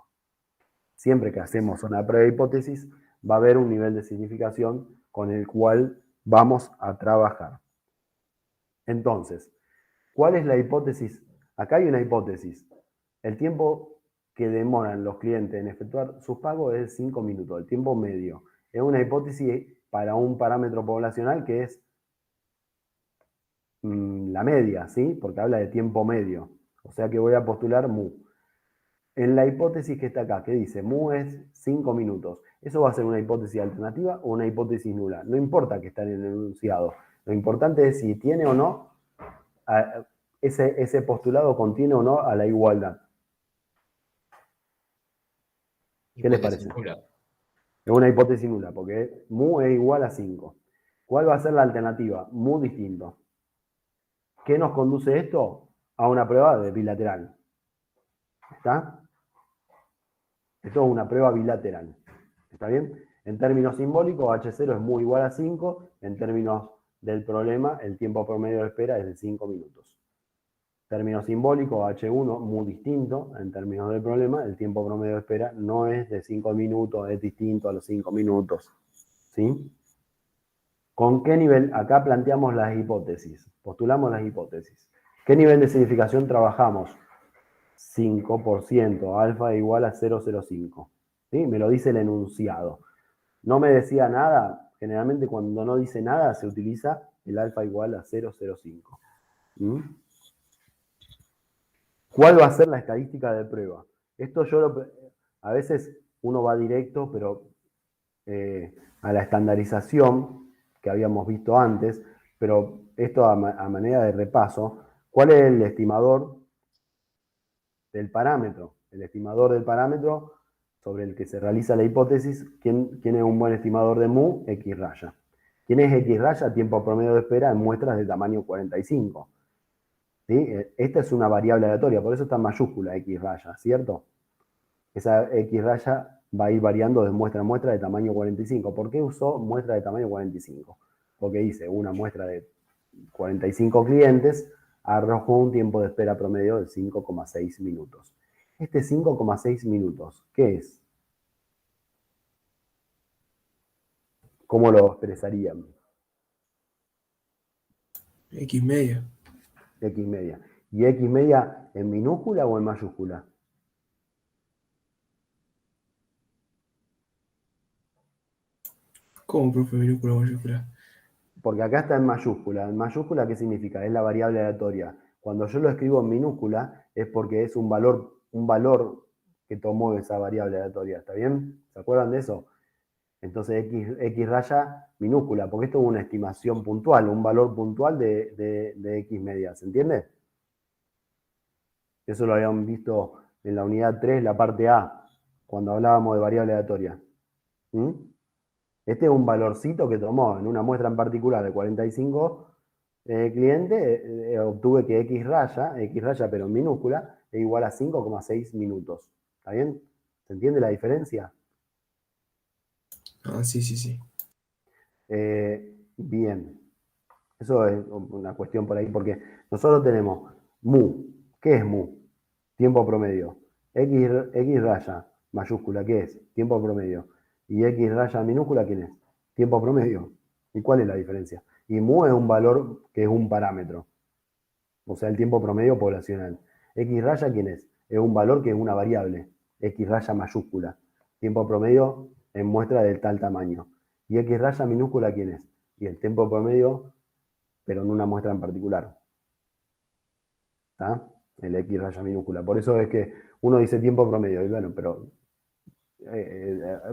Siempre que hacemos una prueba de hipótesis, va a haber un nivel de significación con el cual vamos a trabajar. Entonces, ¿cuál es la hipótesis? Acá hay una hipótesis. El tiempo que demoran los clientes en efectuar sus pagos es 5 minutos, el tiempo medio. Es una hipótesis para un parámetro poblacional que es la media, ¿sí? Porque habla de tiempo medio. O sea que voy a postular mu. En la hipótesis que está acá, que dice mu es 5 minutos, ¿eso va a ser una hipótesis alternativa o una hipótesis nula? No importa que está en el enunciado. Lo importante es si tiene o no, ese postulado contiene o no a la igualdad. ¿Qué les parece? Nula. Es una hipótesis nula, porque mu es igual a 5. ¿Cuál va a ser la alternativa? Mu distinto. ¿Qué nos conduce esto? A una prueba de bilateral. ¿Está? Esto es una prueba bilateral. ¿Está bien? En términos simbólicos, H0 es mu igual a 5. En términos del problema, el tiempo promedio de espera es de 5 minutos. En términos simbólicos, H1 mu distinto. En términos del problema, el tiempo promedio de espera no es de 5 minutos, es distinto a los 5 minutos. ¿Sí? ¿Con qué nivel? Acá planteamos las hipótesis. Postulamos las hipótesis. ¿Qué nivel de significación trabajamos? 5%, alfa igual a 0,05. ¿Sí? Me lo dice el enunciado. No me decía nada. Generalmente cuando no dice nada se utiliza el alfa igual a 0,05. ¿Mm? ¿Cuál va a ser la estadística de prueba? Esto a veces uno va directo, pero a la estandarización que habíamos visto antes, pero esto a manera de repaso, ¿cuál es el estimador del parámetro? El estimador del parámetro sobre el que se realiza la hipótesis, ¿quién es un buen estimador de mu? X raya. ¿Quién es X raya? Tiempo promedio de espera en muestras de tamaño 45. ¿Sí? Esta es una variable aleatoria, por eso está en mayúscula X raya, ¿cierto? esa X raya va a ir variando de muestra a muestra de tamaño 45. ¿Por qué usó muestra de tamaño 45? Porque hice una muestra de 45 clientes, arrojó un tiempo de espera promedio de 5,6 minutos. Este 5,6 minutos, ¿qué es? ¿Cómo lo expresarían? X media. X media. ¿Y X media en minúscula o en mayúscula? ¿Cómo, profe? Minúscula, mayúscula. Porque acá está en mayúscula. ¿En mayúscula qué significa? Es la variable aleatoria. Cuando yo lo escribo en minúscula es porque es un valor que tomó esa variable aleatoria. ¿Está bien? ¿Se acuerdan de eso? Entonces X raya minúscula, porque esto es una estimación puntual, un valor puntual de X media. ¿Se entiende? Eso lo habíamos visto en la unidad 3, la parte A, cuando hablábamos de variable aleatoria. ¿Mm? Este es un valorcito que tomó en una muestra en particular de 45 clientes, obtuve que X raya pero en minúscula, es igual a 5,6 minutos. ¿Está bien? ¿Se entiende la diferencia? Ah, sí, sí, sí. Bien. Eso es una cuestión por ahí, porque nosotros tenemos mu. ¿Qué es mu? Tiempo promedio. X raya mayúscula, ¿qué es? Tiempo promedio. Y X raya minúscula, ¿quién es? Tiempo promedio. ¿Y cuál es la diferencia? Y mu es un valor que es un parámetro. O sea, el tiempo promedio poblacional. X raya, ¿quién es? Es un valor que es una variable. X raya mayúscula. Tiempo promedio en muestra de tal tamaño. Y X raya minúscula, ¿quién es? Y el tiempo promedio, pero en una muestra en particular. ¿Está? El X raya minúscula. Por eso es que uno dice tiempo promedio. Y bueno, pero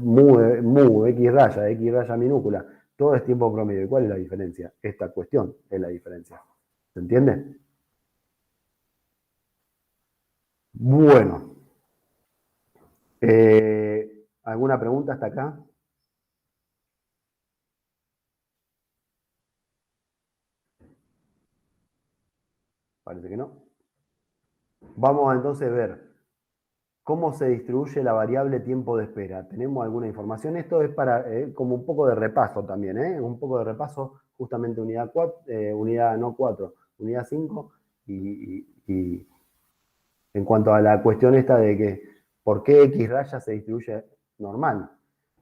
mu, X raya minúscula, todo es tiempo promedio. ¿Y cuál es la diferencia? Esta cuestión es la diferencia. ¿Se entiende? Bueno. ¿Alguna pregunta hasta acá? Parece que no. Vamos a entonces ver cómo se distribuye la variable tiempo de espera. ¿Tenemos alguna información? Esto es para como un poco de repaso también, un poco de repaso, justamente unidad 4, unidad no 4, unidad 5, y en cuanto a la cuestión esta de que por qué X raya se distribuye normal.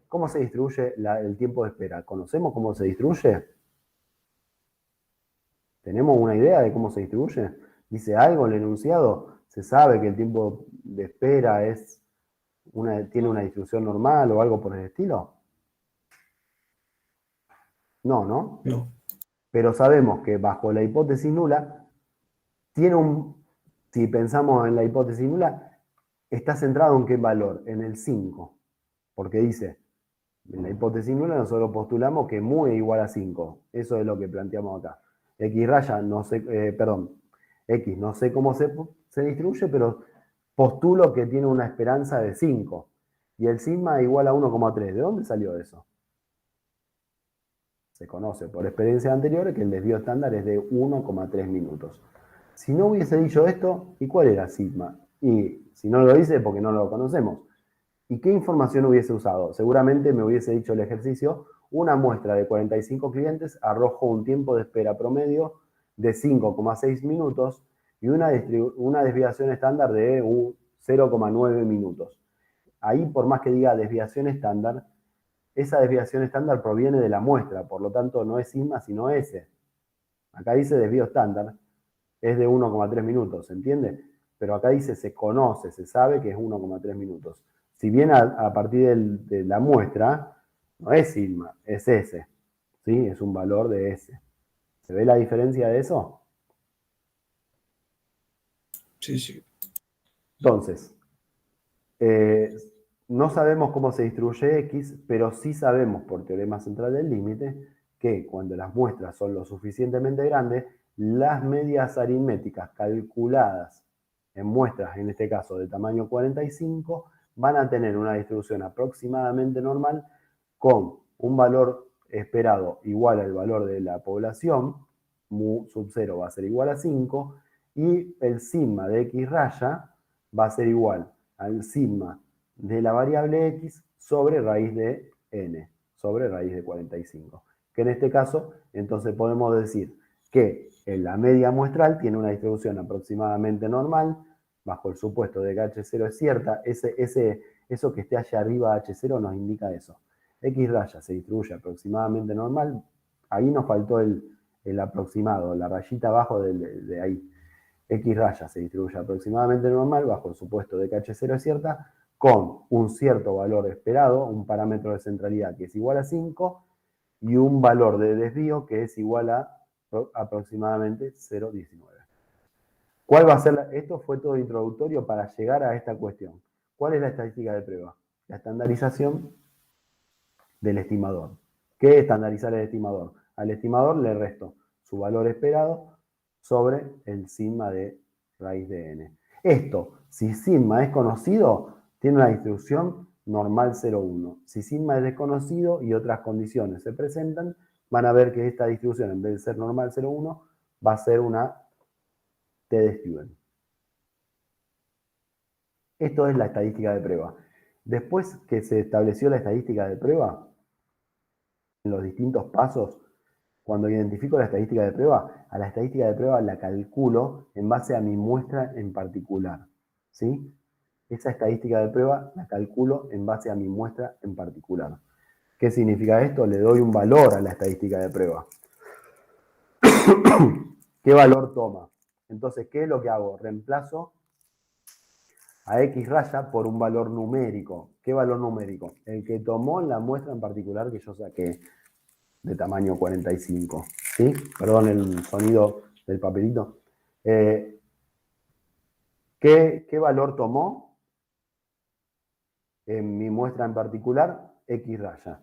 ¿Cómo se distribuye el tiempo de espera? ¿Conocemos cómo se distribuye? ¿Tenemos una idea de cómo se distribuye? ¿Dice algo el enunciado? ¿Se sabe que el tiempo de espera tiene una distribución normal o algo por el estilo? No, ¿no? No. Pero sabemos que bajo la hipótesis nula, si pensamos en la hipótesis nula, está centrado en qué valor, en el 5. Porque dice, en la hipótesis nula nosotros postulamos que mu es igual a 5. Eso es lo que planteamos acá. X raya, no sé, X no sé cómo se distribuye, pero postulo que tiene una esperanza de 5. Y el sigma es igual a 1,3. ¿De dónde salió eso? Se conoce por experiencias anteriores que el desvío estándar es de 1,3 minutos. Si no hubiese dicho esto, ¿y cuál era sigma? Y si no lo dice, porque no lo conocemos. ¿Y qué información hubiese usado? Seguramente me hubiese dicho el ejercicio, una muestra de 45 clientes arrojó un tiempo de espera promedio de 5,6 minutos y una desviación estándar de 0,9 minutos. Ahí, por más que diga desviación estándar, esa desviación estándar proviene de la muestra, por lo tanto no es sigma, sino S. Acá dice desvío estándar, es de 1,3 minutos, ¿se entiende? Pero acá dice se conoce, se sabe que es 1,3 minutos. Si bien a partir de la muestra, no es sigma, es S. ¿Sí? Es un valor de S. ¿Se ve la diferencia de eso? Sí, sí. Entonces, no sabemos cómo se distribuye X, pero sí sabemos por teorema central del límite que cuando las muestras son lo suficientemente grandes, las medias aritméticas calculadas en muestras, en este caso de tamaño 45, van a tener una distribución aproximadamente normal con un valor esperado igual al valor de la población, mu sub 0 va a ser igual a 5, y el sigma de X raya va a ser igual al sigma de la variable x sobre raíz de n, sobre raíz de 45. Que en este caso, entonces podemos decir que en la media muestral tiene una distribución aproximadamente normal, bajo el supuesto de que H0 es cierta. Eso que esté allá arriba H0 nos indica eso. X raya se distribuye aproximadamente normal. Ahí nos faltó el aproximado, la rayita abajo de ahí. X raya se distribuye aproximadamente normal bajo el supuesto de que H0 es cierta, con un cierto valor esperado, un parámetro de centralidad que es igual a 5 y un valor de desvío que es igual a aproximadamente 0,19. ¿Cuál va a ser? Esto fue todo introductorio para llegar a esta cuestión. ¿Cuál es la estadística de prueba? La estandarización del estimador. ¿Qué es estandarizar el estimador? Al estimador le resto su valor esperado sobre el sigma de raíz de n. Esto, si sigma es conocido, tiene una distribución normal 0,1. Si sigma es desconocido y otras condiciones se presentan, van a ver que esta distribución, en vez de ser normal 0,1, va a ser una T de Stewart. Esto es la estadística de prueba. Después que se estableció la estadística de prueba, en los distintos pasos, cuando identifico la estadística de prueba, a la estadística de prueba la calculo en base a mi muestra en particular. ¿Sí? Esa estadística de prueba la calculo en base a mi muestra en particular. ¿Qué significa esto? Le doy un valor a la estadística de prueba. ¿Qué valor toma? Entonces, ¿qué es lo que hago? Reemplazo a X raya por un valor numérico. ¿Qué valor numérico? El que tomó en la muestra en particular que yo saqué, de tamaño 45. ¿Sí? Perdón el sonido del papelito. ¿Qué valor tomó en mi muestra en particular? X raya.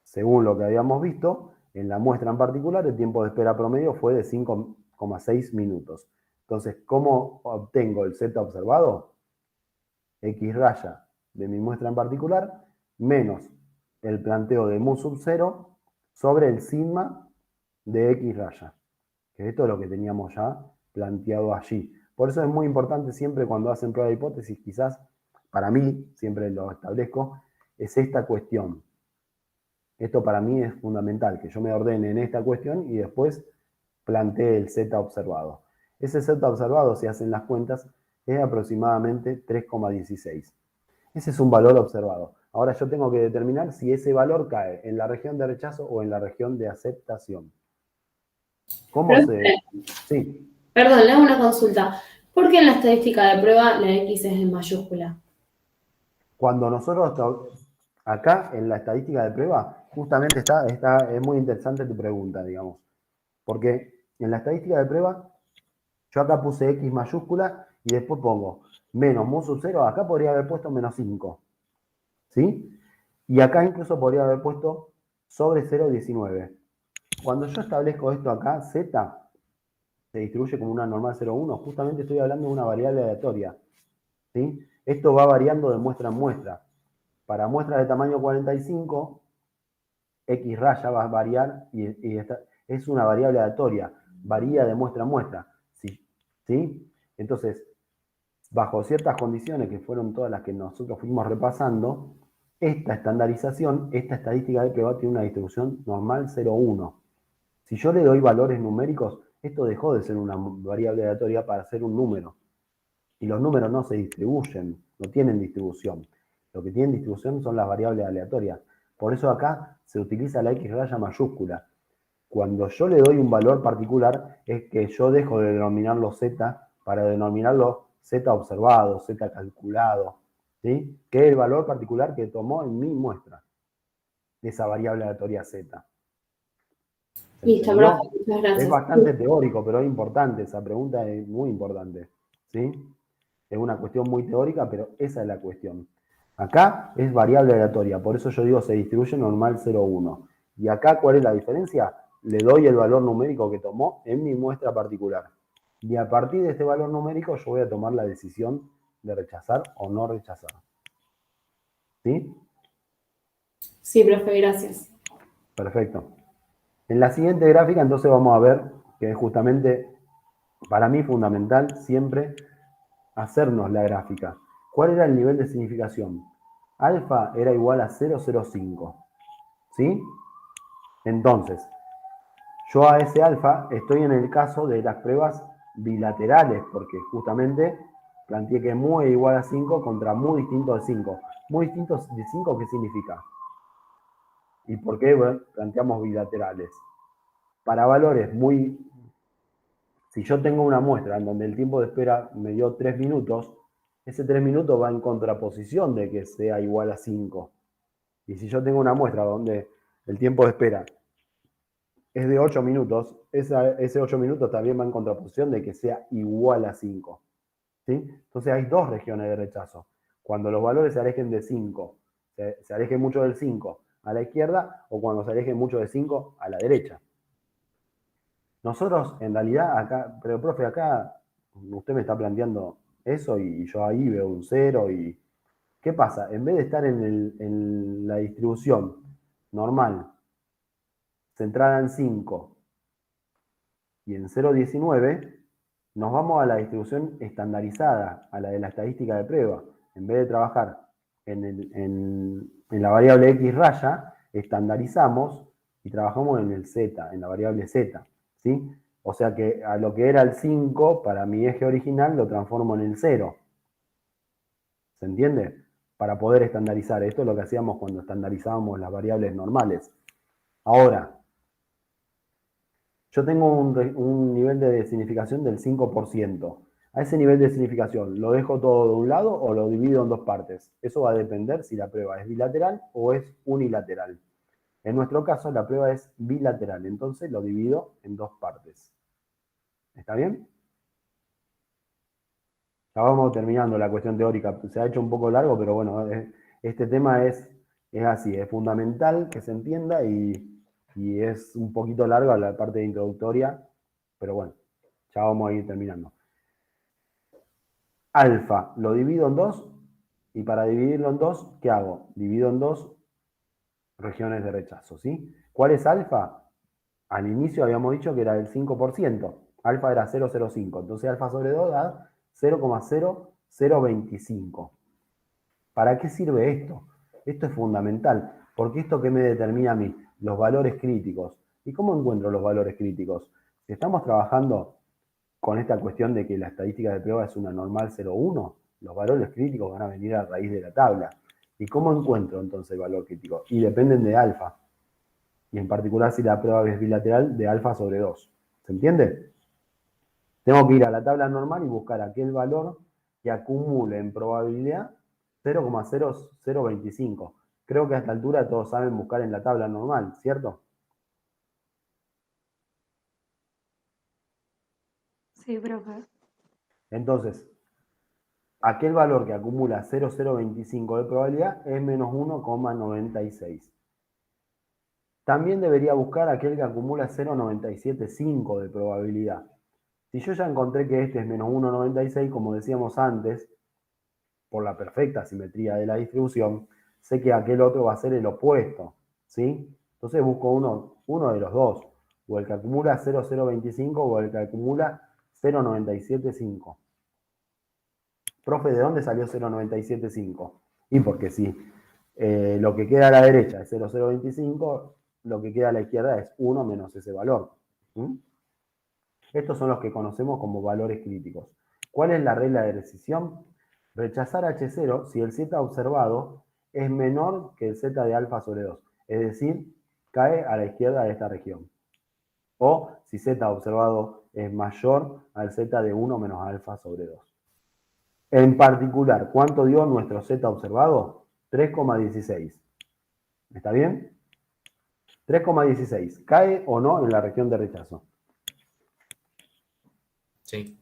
Según lo que habíamos visto, en la muestra en particular el tiempo de espera promedio fue de 5,6 minutos. Entonces, ¿cómo obtengo el Z observado? X raya de mi muestra en particular menos el planteo de mu sub 0 sobre el sigma de X raya. Que esto es lo que teníamos ya planteado allí. Por eso es muy importante siempre cuando hacen prueba de hipótesis, quizás para mí, siempre lo establezco, es esta cuestión. Esto para mí es fundamental, que yo me ordene en esta cuestión y después plantee el Z observado. Ese Z observado, si hacen las cuentas, es aproximadamente 3,16. Ese es un valor observado. Ahora yo tengo que determinar si ese valor cae en la región de rechazo o en la región de aceptación. ¿Cómo se...? Sí. Perdón, le hago una consulta. ¿Por qué en la estadística de prueba la X es en mayúscula? Cuando nosotros, acá en la estadística de prueba, justamente es muy interesante tu pregunta, digamos. Porque en la estadística de prueba, yo acá puse X mayúscula y después pongo menos mu sub 0, acá podría haber puesto menos 5. ¿Sí? Y acá incluso podría haber puesto sobre 0,19. Cuando yo establezco esto acá, Z se distribuye como una normal 0,1, justamente estoy hablando de una variable aleatoria. ¿Sí? Esto va variando de muestra en muestra. Para muestras de tamaño 45, X raya va a variar y esta es una variable aleatoria, varía de muestra en muestra. ¿Sí? Entonces, bajo ciertas condiciones que fueron todas las que nosotros fuimos repasando, esta estandarización, esta estadística de prueba tiene una distribución normal 0,1. Si yo le doy valores numéricos, esto dejó de ser una variable aleatoria para ser un número. Y los números no se distribuyen, no tienen distribución. Lo que tienen distribución son las variables aleatorias. Por eso acá se utiliza la X raya mayúscula. Cuando yo le doy un valor particular, es que yo dejo de denominarlo Z para denominarlo Z observado, Z calculado, ¿sí? Que es el valor particular que tomó en mi muestra, esa variable aleatoria Z. Listo, profe, muchas gracias. Es bastante teórico, pero es importante, esa pregunta es muy importante, ¿sí? Es una cuestión muy teórica, pero esa es la cuestión. Acá es variable aleatoria, por eso yo digo se distribuye normal 0,1. Y acá, ¿cuál es la diferencia? Le doy el valor numérico que tomó en mi muestra particular. Y a partir de este valor numérico yo voy a tomar la decisión de rechazar o no rechazar. ¿Sí? Sí, profe, gracias. Perfecto. En la siguiente gráfica entonces vamos a ver que es justamente, para mí fundamental siempre hacernos la gráfica. ¿Cuál era el nivel de significación? alfa era igual a 0,05. ¿Sí? Entonces, yo a ese alfa estoy en el caso de las pruebas bilaterales, porque justamente planteé que mu es igual a 5 contra mu distinto de 5. Mu distinto de 5, ¿qué significa? ¿Y por qué planteamos bilaterales? Para valores muy... Si yo tengo una muestra en donde el tiempo de espera me dio 3 minutos, ese 3 minutos va en contraposición de que sea igual a 5. Y si yo tengo una muestra donde el tiempo de espera es de 8 minutos, ese 8 minutos también va en contraposición de que sea igual a 5. ¿Sí? Entonces hay dos regiones de rechazo. Cuando los valores se alejen de 5, se alejen mucho del 5 a la izquierda, o cuando se alejen mucho de 5 a la derecha. Nosotros, en realidad, acá, pero profe, acá usted me está planteando eso y yo ahí veo un 0 y... ¿Qué pasa? En vez de estar en la distribución normal, centrada en 5 y en 0,19, nos vamos a la distribución estandarizada, a la de la estadística de prueba. En vez de trabajar en la variable x raya, estandarizamos y trabajamos en el z, en la variable z. ¿Sí? O sea que a lo que era el 5, para mi eje original, lo transformo en el 0. ¿Se entiende? Para poder estandarizar. Esto es lo que hacíamos cuando estandarizábamos las variables normales. Ahora, yo tengo un nivel de significación del 5%. A ese nivel de significación, ¿lo dejo todo de un lado o lo divido en dos partes? Eso va a depender si la prueba es bilateral o es unilateral. En nuestro caso, la prueba es bilateral, entonces lo divido en dos partes. ¿Está bien? Ya vamos terminando la cuestión teórica. Se ha hecho un poco largo, pero bueno, este tema es así, es fundamental que se entienda y es un poquito larga la parte introductoria, pero bueno, ya vamos a ir terminando. Alfa lo divido en dos y para dividirlo en dos, ¿qué hago? Divido en dos regiones de rechazo, ¿sí? ¿Cuál es alfa? Al inicio habíamos dicho que era el 5%. Alfa era 0,05. Entonces alfa sobre 2 da 0,0025. ¿Para qué sirve esto? Esto es fundamental, porque esto que me determina a mí, los valores críticos. ¿Y cómo encuentro los valores críticos? Si estamos trabajando con esta cuestión de que la estadística de prueba es una normal 0,1, los valores críticos van a venir a raíz de la tabla. ¿Y cómo encuentro entonces el valor crítico? Y dependen de alfa. Y en particular si la prueba es bilateral, de alfa sobre 2. ¿Se entiende? Tengo que ir a la tabla normal y buscar aquel valor que acumule en probabilidad 0,0025. Creo que a esta altura todos saben buscar en la tabla normal, ¿cierto? Sí, profe. Entonces, aquel valor que acumula 0,025 de probabilidad es menos 1,96. También debería buscar aquel que acumula 0,975 de probabilidad. Si yo ya encontré que este es menos 1,96, como decíamos antes, por la perfecta simetría de la distribución, sé que aquel otro va a ser el opuesto, ¿sí? Entonces busco uno de los dos, o el que acumula 0,025 o el que acumula 0,975. Profe, ¿de dónde salió 0,975? Y porque si lo que queda a la derecha es 0,025, lo que queda a la izquierda es 1 menos ese valor. Estos son los que conocemos como valores críticos. ¿Cuál es la regla de decisión? Rechazar H0 si el Z observado es menor que el Z de alfa sobre 2. Es decir, cae a la izquierda de esta región. O si Z observado es mayor al Z de 1 menos alfa sobre 2. En particular, ¿cuánto dio nuestro Z observado? 3,16. ¿Está bien? 3,16. ¿Cae o no en la región de rechazo? Sí.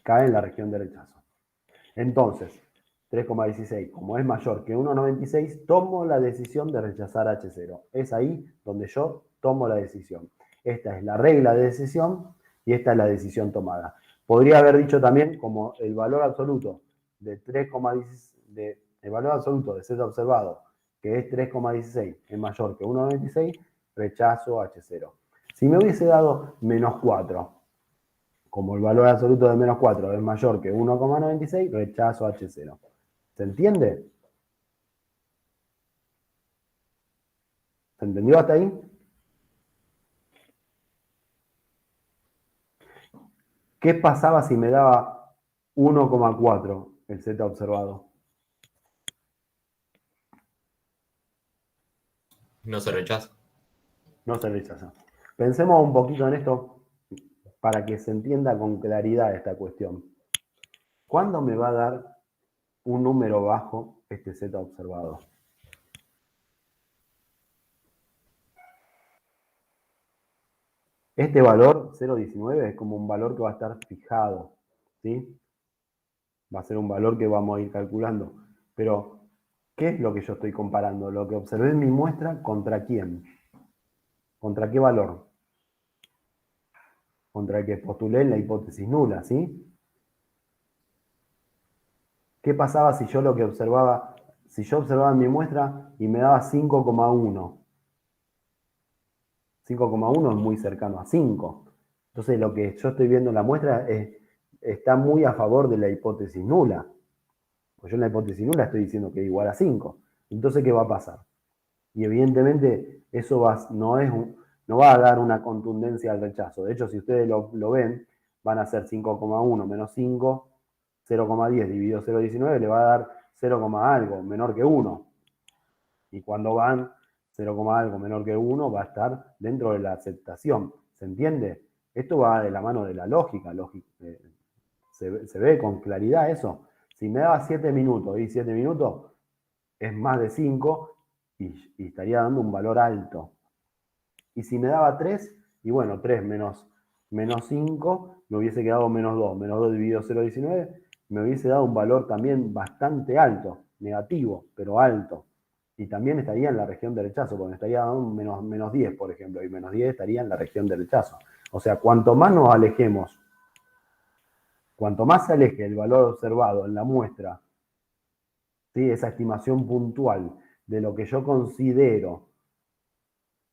Cae en la región de rechazo. Entonces, 3,16, como es mayor que 1,96, tomo la decisión de rechazar H0. Es ahí donde yo tomo la decisión. Esta es la regla de decisión y esta es la decisión tomada. Podría haber dicho también como el valor absoluto de 3,16, el valor absoluto de Z observado, que es 3,16, es mayor que 1,96, rechazo H0. Si me hubiese dado menos 4, como el valor absoluto de menos 4 es mayor que 1,96, rechazo H0. ¿Se entiende? ¿Se entendió hasta ahí? ¿Qué pasaba si me daba 1,4 el Z observado? No se rechaza. No se rechaza. Pensemos un poquito en esto para que se entienda con claridad esta cuestión. ¿Cuándo me va a dar un número bajo este Z observado? Este valor 0,19 es como un valor que va a estar fijado, ¿sí? Va a ser un valor que vamos a ir calculando. Pero, ¿qué es lo que yo estoy comparando? Lo que observé en mi muestra, ¿contra quién? ¿Contra qué valor? Contra el que postulé en la hipótesis nula, ¿sí? ¿Qué pasaba si yo lo que observaba, si yo observaba en mi muestra y me daba 5,1? 5,1 es muy cercano a 5. Entonces lo que yo estoy viendo en la muestra está muy a favor de la hipótesis nula. Pues yo en la hipótesis nula estoy diciendo que es igual a 5. Entonces, ¿qué va a pasar? Y evidentemente eso no va a dar una contundencia al rechazo. De hecho, si ustedes lo ven, van a ser 5,1 menos 5, 0,10 dividido 0,19 le va a dar 0, algo, menor que 1. Y cuando van 0, algo menor que 1 va a estar dentro de la aceptación. ¿Se entiende? Esto va de la mano de la lógica. Se ve con claridad eso. Si me daba 7 minutos y 7 minutos es más de 5 y estaría dando un valor alto. Y si me daba 3, y bueno, 3 menos 5 me hubiese quedado menos 2. Menos 2 dividido 0,19 me hubiese dado un valor también bastante alto, negativo, pero alto. Y también estaría en la región de rechazo, porque me estaría dando un menos 10, por ejemplo, y menos 10 estaría en la región de rechazo. O sea, cuanto más nos alejemos, cuanto más se aleje el valor observado en la muestra, ¿sí? Esa estimación puntual de lo que yo considero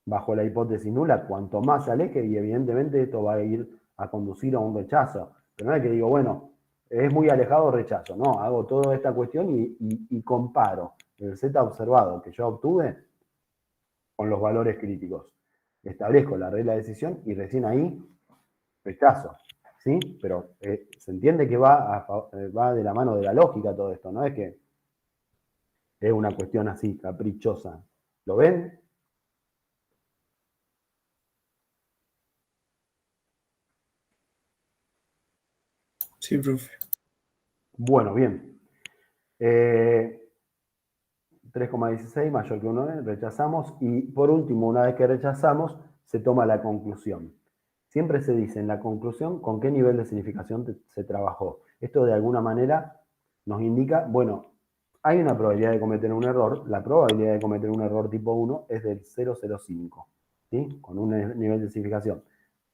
bajo la hipótesis nula, cuanto más se aleje, y evidentemente esto va a ir a conducir a un rechazo. Pero no es que digo, bueno, es muy alejado rechazo, no, hago toda esta cuestión y comparo el Z observado que yo obtuve con los valores críticos. Establezco la regla de decisión y recién ahí rechazo, ¿sí? Pero se entiende que va de la mano de la lógica todo esto, no es que es una cuestión así, caprichosa. ¿Lo ven? Sí, profe. Bueno, bien. 3,16 mayor que 1, rechazamos. Y por último, una vez que rechazamos, se toma la conclusión. Siempre se dice en la conclusión con qué nivel de significación se trabajó. Esto de alguna manera nos indica, bueno, hay una probabilidad de cometer un error. La probabilidad de cometer un error tipo 1 es del 0,05, ¿sí? Con un nivel de significación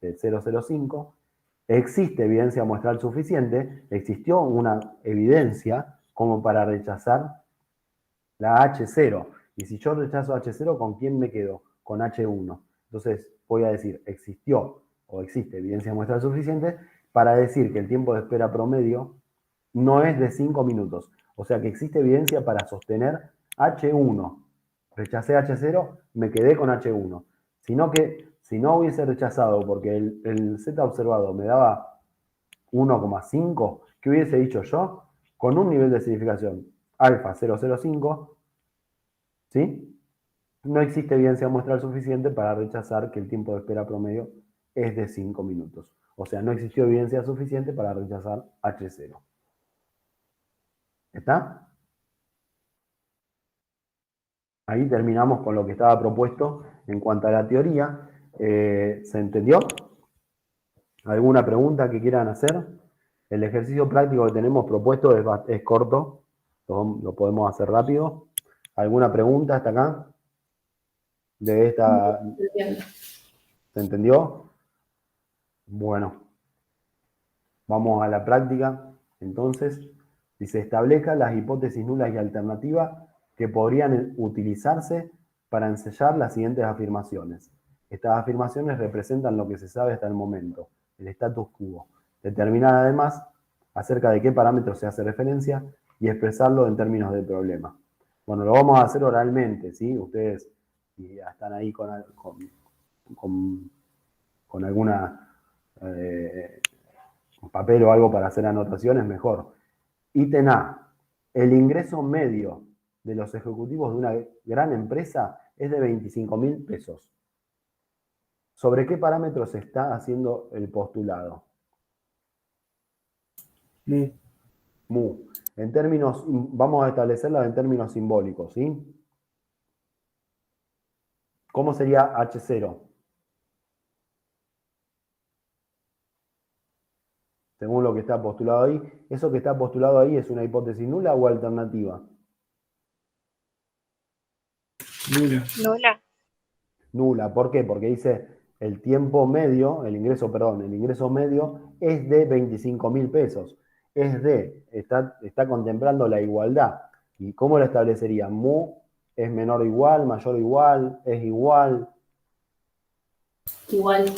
del 0,05. Existe evidencia muestral suficiente, existió una evidencia como para rechazar la H0. Y si yo rechazo H0, ¿con quién me quedo? Con H1. Entonces voy a decir, existió o existe evidencia muestral suficiente para decir que el tiempo de espera promedio no es de 5 minutos. O sea que existe evidencia para sostener H1. Rechacé H0, me quedé con H1. Sino que si no hubiese rechazado porque el Z observado me daba 1,5, ¿qué hubiese dicho yo? Con un nivel de significación alfa 0,05, ¿sí? No existe evidencia muestral suficiente para rechazar que el tiempo de espera promedio es de 5 minutos. O sea, no existió evidencia suficiente para rechazar H0. ¿Está? Ahí terminamos con lo que estaba propuesto en cuanto a la teoría. ¿Se entendió? ¿Alguna pregunta que quieran hacer? El ejercicio práctico que tenemos propuesto es corto, lo podemos hacer rápido. ¿Alguna pregunta hasta acá? De esta. ¿Se entendió? Bueno, vamos a la práctica. Entonces, si se establezcan las hipótesis nulas y alternativas que podrían utilizarse para ensayar las siguientes afirmaciones. Estas afirmaciones representan lo que se sabe hasta el momento, el status quo. Determinar además acerca de qué parámetros se hace referencia y expresarlo en términos de problema. Bueno, lo vamos a hacer oralmente, ¿sí? Ustedes y están ahí con alguna papel o algo para hacer anotaciones, mejor. Ítem A, el ingreso medio de los ejecutivos de una gran empresa es de 25.000 pesos. ¿Sobre qué parámetros se está haciendo el postulado? Mu. En términos, vamos a establecerla en términos simbólicos, ¿sí? ¿Cómo sería H0? Según lo que está postulado ahí. ¿Eso que está postulado ahí es una hipótesis nula o alternativa? Nula. Nula. ¿Por qué? Porque dice el tiempo medio, el ingreso medio es de 25.000 pesos. Está contemplando la igualdad. ¿Y cómo lo establecería? Mu es menor o igual, mayor o igual, es igual. Igual.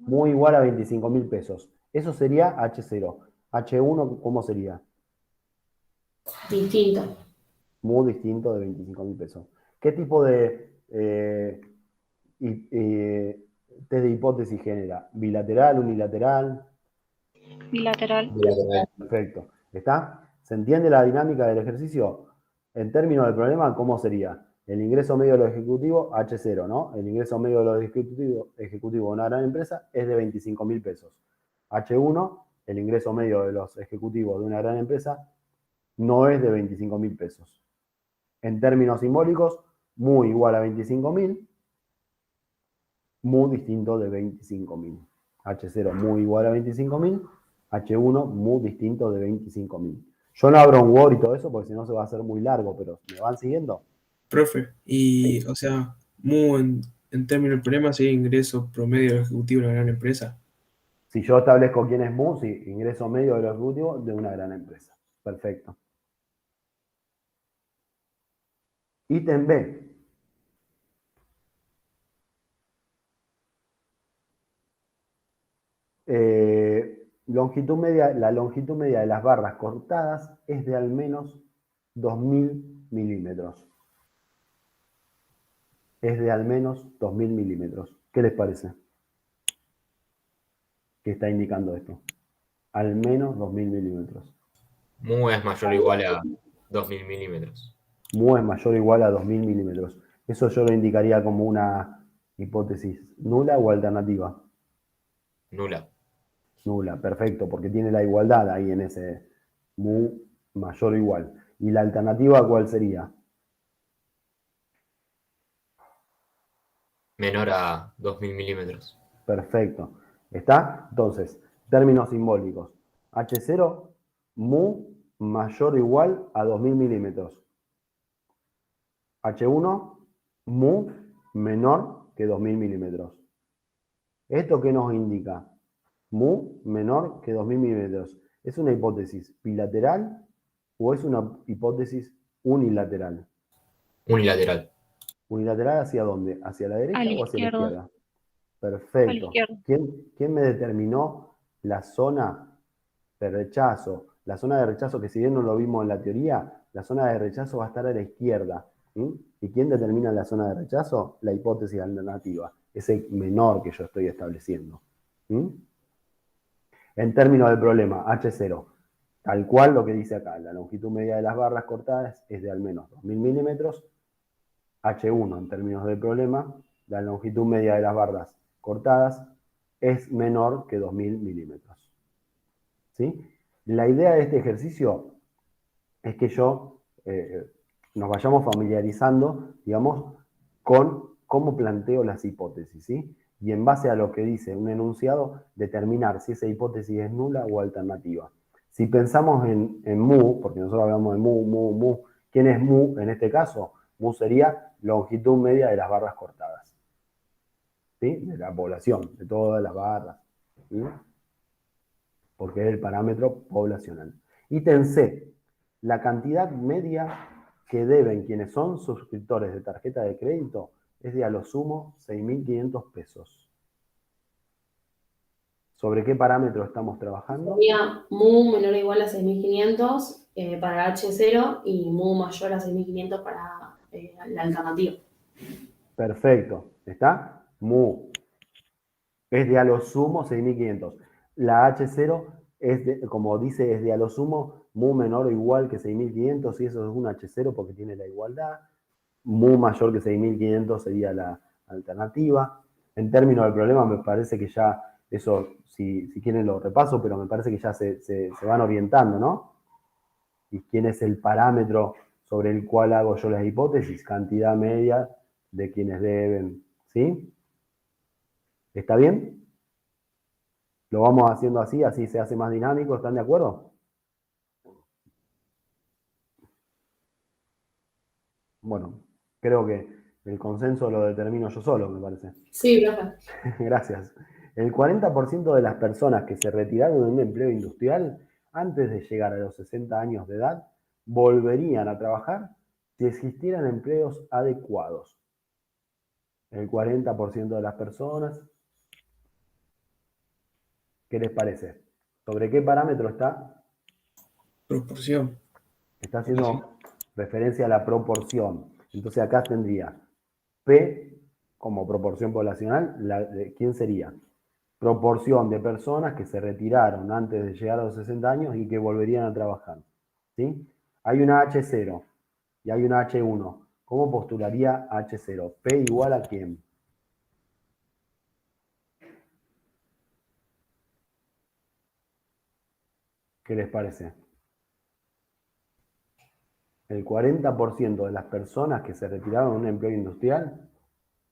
Mu igual a 25.000 pesos. Eso sería H0. H1, ¿cómo sería? Distinto. Mu distinto de 25.000 pesos. ¿Qué tipo de test de hipótesis genera? ¿Bilateral, unilateral? Bilateral. Perfecto. ¿Está? ¿Se entiende la dinámica del ejercicio? En términos del problema, ¿cómo sería? El ingreso medio de los ejecutivos, H0, ¿no? El ingreso medio de los ejecutivos de una gran empresa es de 25.000 pesos. H1, el ingreso medio de los ejecutivos de una gran empresa no es de 25.000 pesos. En términos simbólicos, mu igual a 25.000, mu distinto de 25.000. H0 mu igual a 25.000, H1 mu distinto de 25.000. Yo no abro un Word y todo eso porque si no se va a hacer muy largo, pero ¿me van siguiendo? Profe, y o sea, mu en términos del problema sería ingreso promedio del ejecutivo de una gran empresa. Si yo establezco quién es mu, sí, ingreso medio del ejecutivo de una gran empresa. Perfecto. Ítem B. La longitud media de las barras cortadas es de al menos 2.000 milímetros. Es de al menos 2.000 milímetros. ¿Qué les parece? ¿Qué está indicando esto? Al menos 2.000 milímetros. Mu es mayor o igual a 2.000 milímetros. Mu es mayor o igual a 2.000 milímetros. Eso yo lo indicaría como una hipótesis nula o alternativa. Nula. Nula, perfecto, porque tiene la igualdad ahí en ese mu mayor o igual. ¿Y la alternativa cuál sería? Menor a 2.000 milímetros. Perfecto. ¿Está? Entonces, términos simbólicos. H0, mu mayor o igual a 2.000 milímetros. H1, mu menor que 2.000 milímetros. ¿Esto qué nos indica? Mu menor que 2.000 milímetros. ¿Es una hipótesis bilateral o es una hipótesis unilateral? Unilateral. ¿Unilateral hacia dónde? ¿Hacia la derecha A la o hacia la izquierda. izquierda? Perfecto. A la izquierda. ¿Quién me determinó la zona de rechazo? La zona de rechazo, que si bien no lo vimos en la teoría, la zona de rechazo va a estar a la izquierda. ¿Y quién determina la zona de rechazo? La hipótesis alternativa, ese menor que yo estoy estableciendo. En términos del problema, H0, tal cual lo que dice acá, la longitud media de las barras cortadas es de al menos 2.000 milímetros. H1, en términos del problema, la longitud media de las barras cortadas es menor que 2.000 milímetros. ¿Sí? La idea de este ejercicio es que nos vayamos familiarizando, digamos, con cómo planteo las hipótesis, ¿sí? Y en base a lo que dice un enunciado, determinar si esa hipótesis es nula o alternativa. Si pensamos en mu, porque nosotros hablamos de mu, ¿quién es mu en este caso? Mu sería longitud media de las barras cortadas, ¿sí? De la población, de todas las barras, ¿sí? Porque es el parámetro poblacional. Ítem C, la cantidad media que deben quienes son suscriptores de tarjeta de crédito es de a lo sumo 6.500 pesos. ¿Sobre qué parámetro estamos trabajando? Sería mu menor o igual a 6.500 para H0 y mu mayor a 6.500 para la alternativa. Perfecto. ¿Está? Mu. Es de a lo sumo 6.500. La H0 es de, como dice, es de a lo sumo mu menor o igual que 6.500 y eso es un H0 porque tiene la igualdad. Mu mayor que 6.500 sería la alternativa. En términos del problema me parece que ya, eso si quieren lo repaso, pero me parece que ya se van orientando, ¿no? ¿Y quién es el parámetro sobre el cual hago yo las hipótesis? Cantidad media de quienes deben, ¿sí? ¿Está bien? Lo vamos haciendo así, así se hace más dinámico, ¿están de acuerdo? Bueno, creo que el consenso lo determino yo solo, me parece. Sí, profe. Gracias. El 40% de las personas que se retiraron de un empleo industrial antes de llegar a los 60 años de edad volverían a trabajar si existieran empleos adecuados. El 40% de las personas, ¿qué les parece? ¿Sobre qué parámetro está? Proporción. Está haciendo referencia a la proporción. Entonces acá tendría P como proporción poblacional, ¿quién sería? Proporción de personas que se retiraron antes de llegar a los 60 años y que volverían a trabajar. ¿Sí? Hay una H0 y hay una H1. ¿Cómo postularía H0? P igual a quién. ¿Qué les parece? El 40% de las personas que se retiraron de un empleo industrial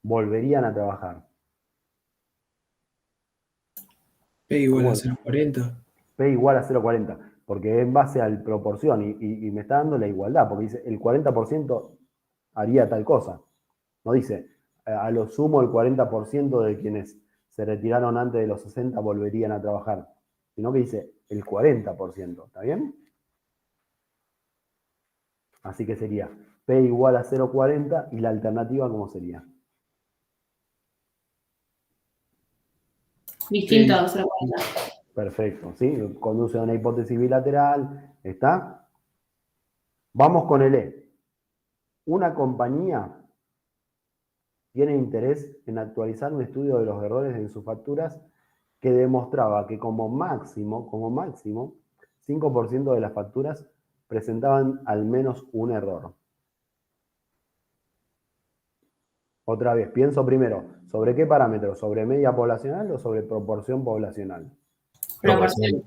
volverían a trabajar. P igual a ¿Cómo? 0,40. P igual a 0,40, porque es en base a la proporción y me está dando la igualdad, porque dice el 40% haría tal cosa. No dice, a lo sumo el 40% de quienes se retiraron antes de los 60 volverían a trabajar, sino que dice el 40%, ¿está bien? Así que sería P igual a 0,40 y la alternativa, ¿cómo sería? Distinto P, a 0,40. Perfecto, ¿sí? Conduce a una hipótesis bilateral, ¿está? Vamos con el E. Una compañía tiene interés en actualizar un estudio de los errores en sus facturas que demostraba que como máximo, 5% de las facturas presentaban al menos un error. Otra vez, pienso primero, ¿sobre qué parámetro? ¿Sobre media poblacional o sobre proporción poblacional? Proporción.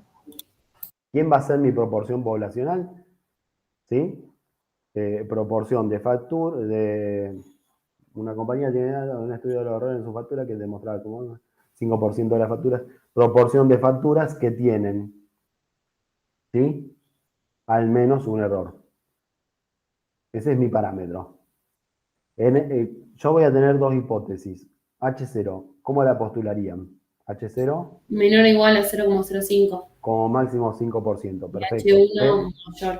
¿Quién va a ser mi proporción poblacional? ¿Sí? Proporción de factura, de una compañía tiene un estudio de los errores en su factura que demostraba como 5% de las facturas, proporción de facturas que tienen, ¿sí? Al menos un error. Ese es mi parámetro. Yo voy a tener dos hipótesis. H0, ¿cómo la postularían? H0 Menor o igual a 0,05. como máximo 5%. Perfecto. H1 mayor.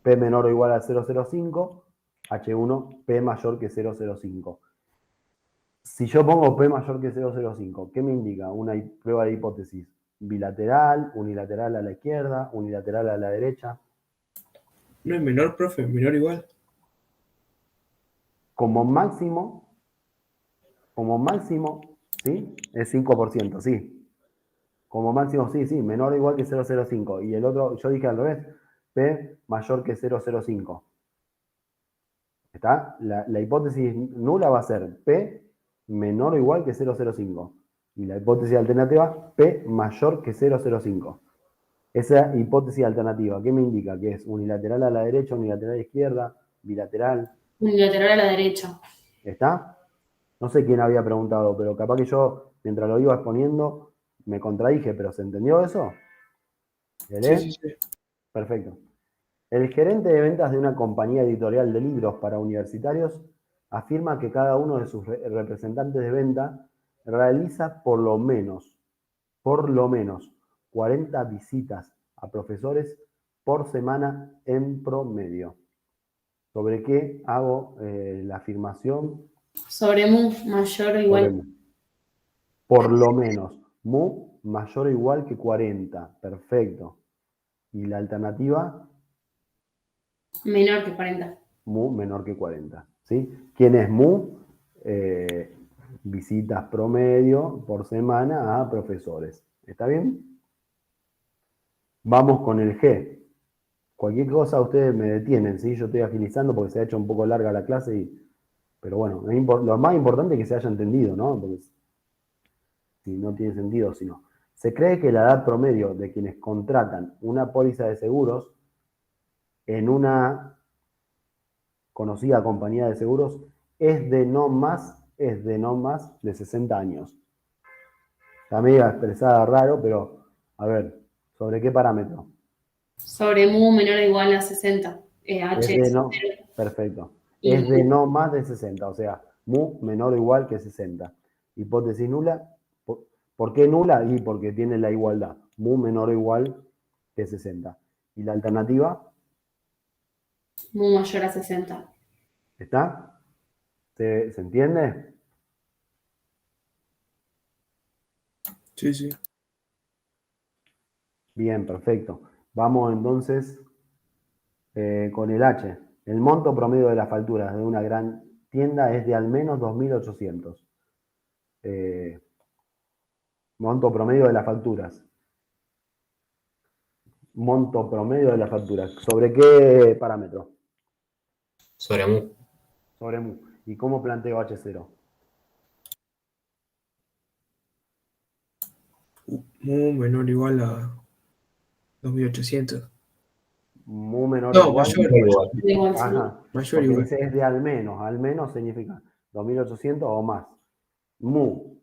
P menor o igual a 0,05. H1, P mayor que 0,05. Si yo pongo P mayor que 0,05, ¿qué me indica? Una prueba de hipótesis bilateral, unilateral a la izquierda, unilateral a la derecha. ¿No es menor, profe? Menor o igual. Como máximo, ¿sí? Es 5%, sí. Como máximo, sí, menor o igual que 0,05. Y el otro, yo dije al revés, P mayor que 0,05. ¿Está? La hipótesis nula va a ser P menor o igual que 0,05. Y la hipótesis alternativa, P mayor que 0,05. Esa hipótesis alternativa, ¿qué me indica? Que es unilateral a la derecha, unilateral a la izquierda, bilateral. Unilateral a la derecha. ¿Está? No sé quién había preguntado, pero capaz que yo, mientras lo iba exponiendo, me contradije, pero ¿se entendió eso? Sí, sí, sí. Perfecto. El gerente de ventas de una compañía editorial de libros para universitarios afirma que cada uno de sus representantes de venta realiza por lo menos 40 visitas a profesores por semana en promedio. ¿Sobre qué hago la afirmación? Sobre mu mayor o Sobre igual. mu. Por lo menos. Mu mayor o igual que 40. Perfecto. Y la alternativa, Menor que 40. mu menor que 40. ¿Sí? ¿Quién es mu? visitas promedio por semana a profesores. ¿Está bien? Vamos con el G. Cualquier cosa ustedes me detienen, ¿sí? Yo estoy agilizando porque se ha hecho un poco larga la clase, pero bueno, lo más importante es que se haya entendido, ¿no? Porque si no tiene sentido, si no. Se cree que la edad promedio de quienes contratan una póliza de seguros en una conocida compañía de seguros es de no más de 60 años. Está medio expresada raro, pero a ver, ¿sobre qué parámetro? Sobre mu menor o igual a 60. Es H de es no, 0. perfecto. Y Es de no más de 60, o sea, mu menor o igual que 60. Hipótesis nula. ¿Por qué nula? Y porque tiene la igualdad. Mu menor o igual que 60. ¿Y la alternativa? mu mayor a 60. ¿Está? ¿Se entiende? Sí, sí. Bien, perfecto. Vamos entonces con el H. El monto promedio de las facturas de una gran tienda es de al menos 2.800. Monto promedio de las facturas. Monto promedio de las facturas. ¿Sobre qué parámetro? Sobre mu. Sobre mu. ¿Y cómo planteo H0? Mu menor o igual a 2800. Mu menor o No, igual. mayor. Igual. Igual, sí. Ajá. Mayor Porque igual. dice es de al menos. Al menos significa 2.800 o más. Mu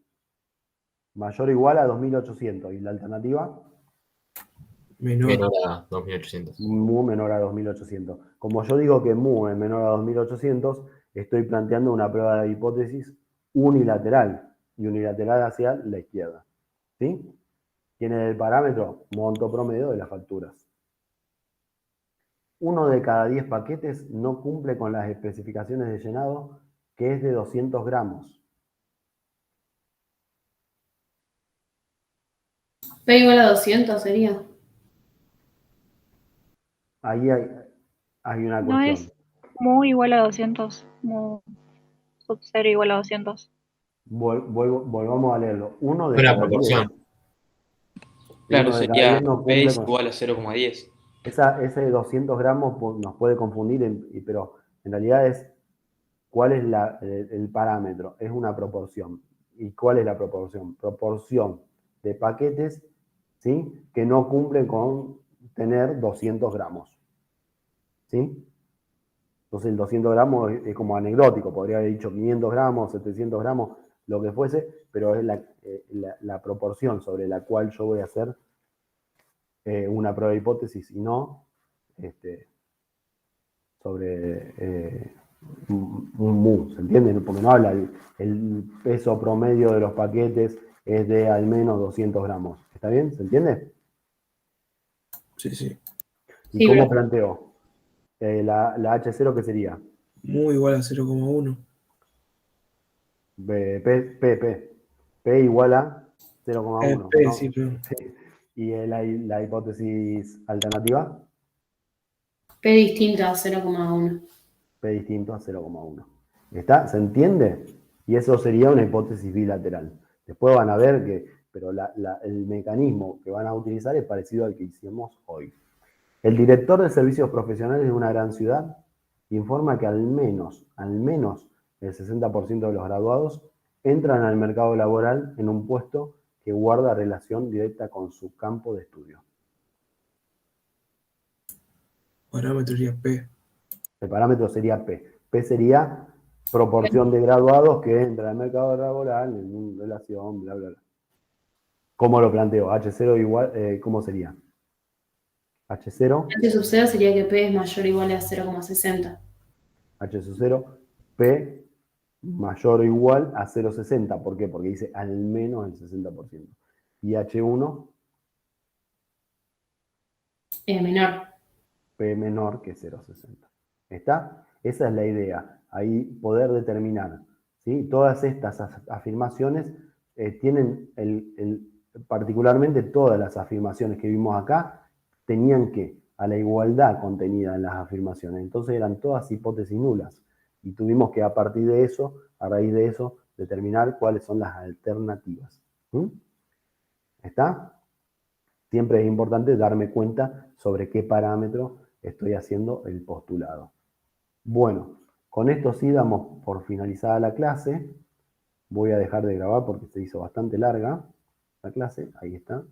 mayor o igual a 2.800. ¿Y la alternativa? Menor. Menor a 2800. Mu menor a 2.800. Como yo digo que mu es menor a 2.800, estoy planteando una prueba de hipótesis unilateral. Y unilateral hacia la izquierda. ¿Sí? Tiene el parámetro monto promedio de las facturas. 1 de cada 10 paquetes no cumple con las especificaciones de llenado, que es de 200 gramos. P igual a 200 sería. Ahí hay una No cuestión. es mu igual a 200, mu sub 0 igual a 200. Volvamos a leerlo. 1 de Una cada 10. proporción. Claro, 1 de cada 10 sería no P cumple es con... igual a 0,10. Ese 200 gramos nos puede confundir, pero en realidad es cuál es el parámetro. Es una proporción. ¿Y cuál es la proporción? Proporción de paquetes, ¿sí?, que no cumplen con tener 200 gramos. ¿Sí? Entonces el 200 gramos es como anecdótico. Podría haber dicho 500 gramos, 700 gramos, lo que fuese, pero es la proporción sobre la cual yo voy a hacer una prueba de hipótesis y no sobre un mu, ¿se entiende? Porque no habla, el peso promedio de los paquetes es de al menos 200 gramos. ¿Está bien? ¿Se entiende? Sí, sí. ¿Y Sí, cómo pero planteo? La H0, ¿qué sería? Mu igual a 0,1. P igual a 0,1, P, sí, ¿no? pero. Sí. ¿Y la hipótesis alternativa? P distinto a 0,1. P distinto a 0,1. ¿Está? ¿Se entiende? Y eso sería una hipótesis bilateral. Después van a ver que, pero el mecanismo que van a utilizar es parecido al que hicimos hoy. El director de servicios profesionales de una gran ciudad informa que al menos el 60% de los graduados entran al mercado laboral en un puesto que guarda relación directa con su campo de estudio. Parámetro sería P. El parámetro sería P. P sería proporción de graduados que entran al mercado laboral en relación, bla, bla, bla. ¿Cómo lo planteo? H0 igual, ¿cómo sería? H0, H sub 0 sería que P es mayor o igual a 0,60. H sub 0, P mayor o igual a 0,60. ¿Por qué? Porque dice al menos el 60%. Y H1, Menor. P menor que 0,60. ¿Está? Esa es la idea. Ahí poder determinar. ¿Sí? Todas estas afirmaciones tienen, particularmente todas las afirmaciones que vimos acá, tenían que a la igualdad contenida en las afirmaciones. Entonces eran todas hipótesis nulas. Y tuvimos que a partir de eso a raíz de eso, determinar cuáles son las alternativas. ¿Está? Siempre es importante darme cuenta sobre qué parámetro estoy haciendo el postulado. Bueno, con esto sí damos por finalizada la clase. Voy a dejar de grabar porque se hizo bastante larga la clase. Ahí está.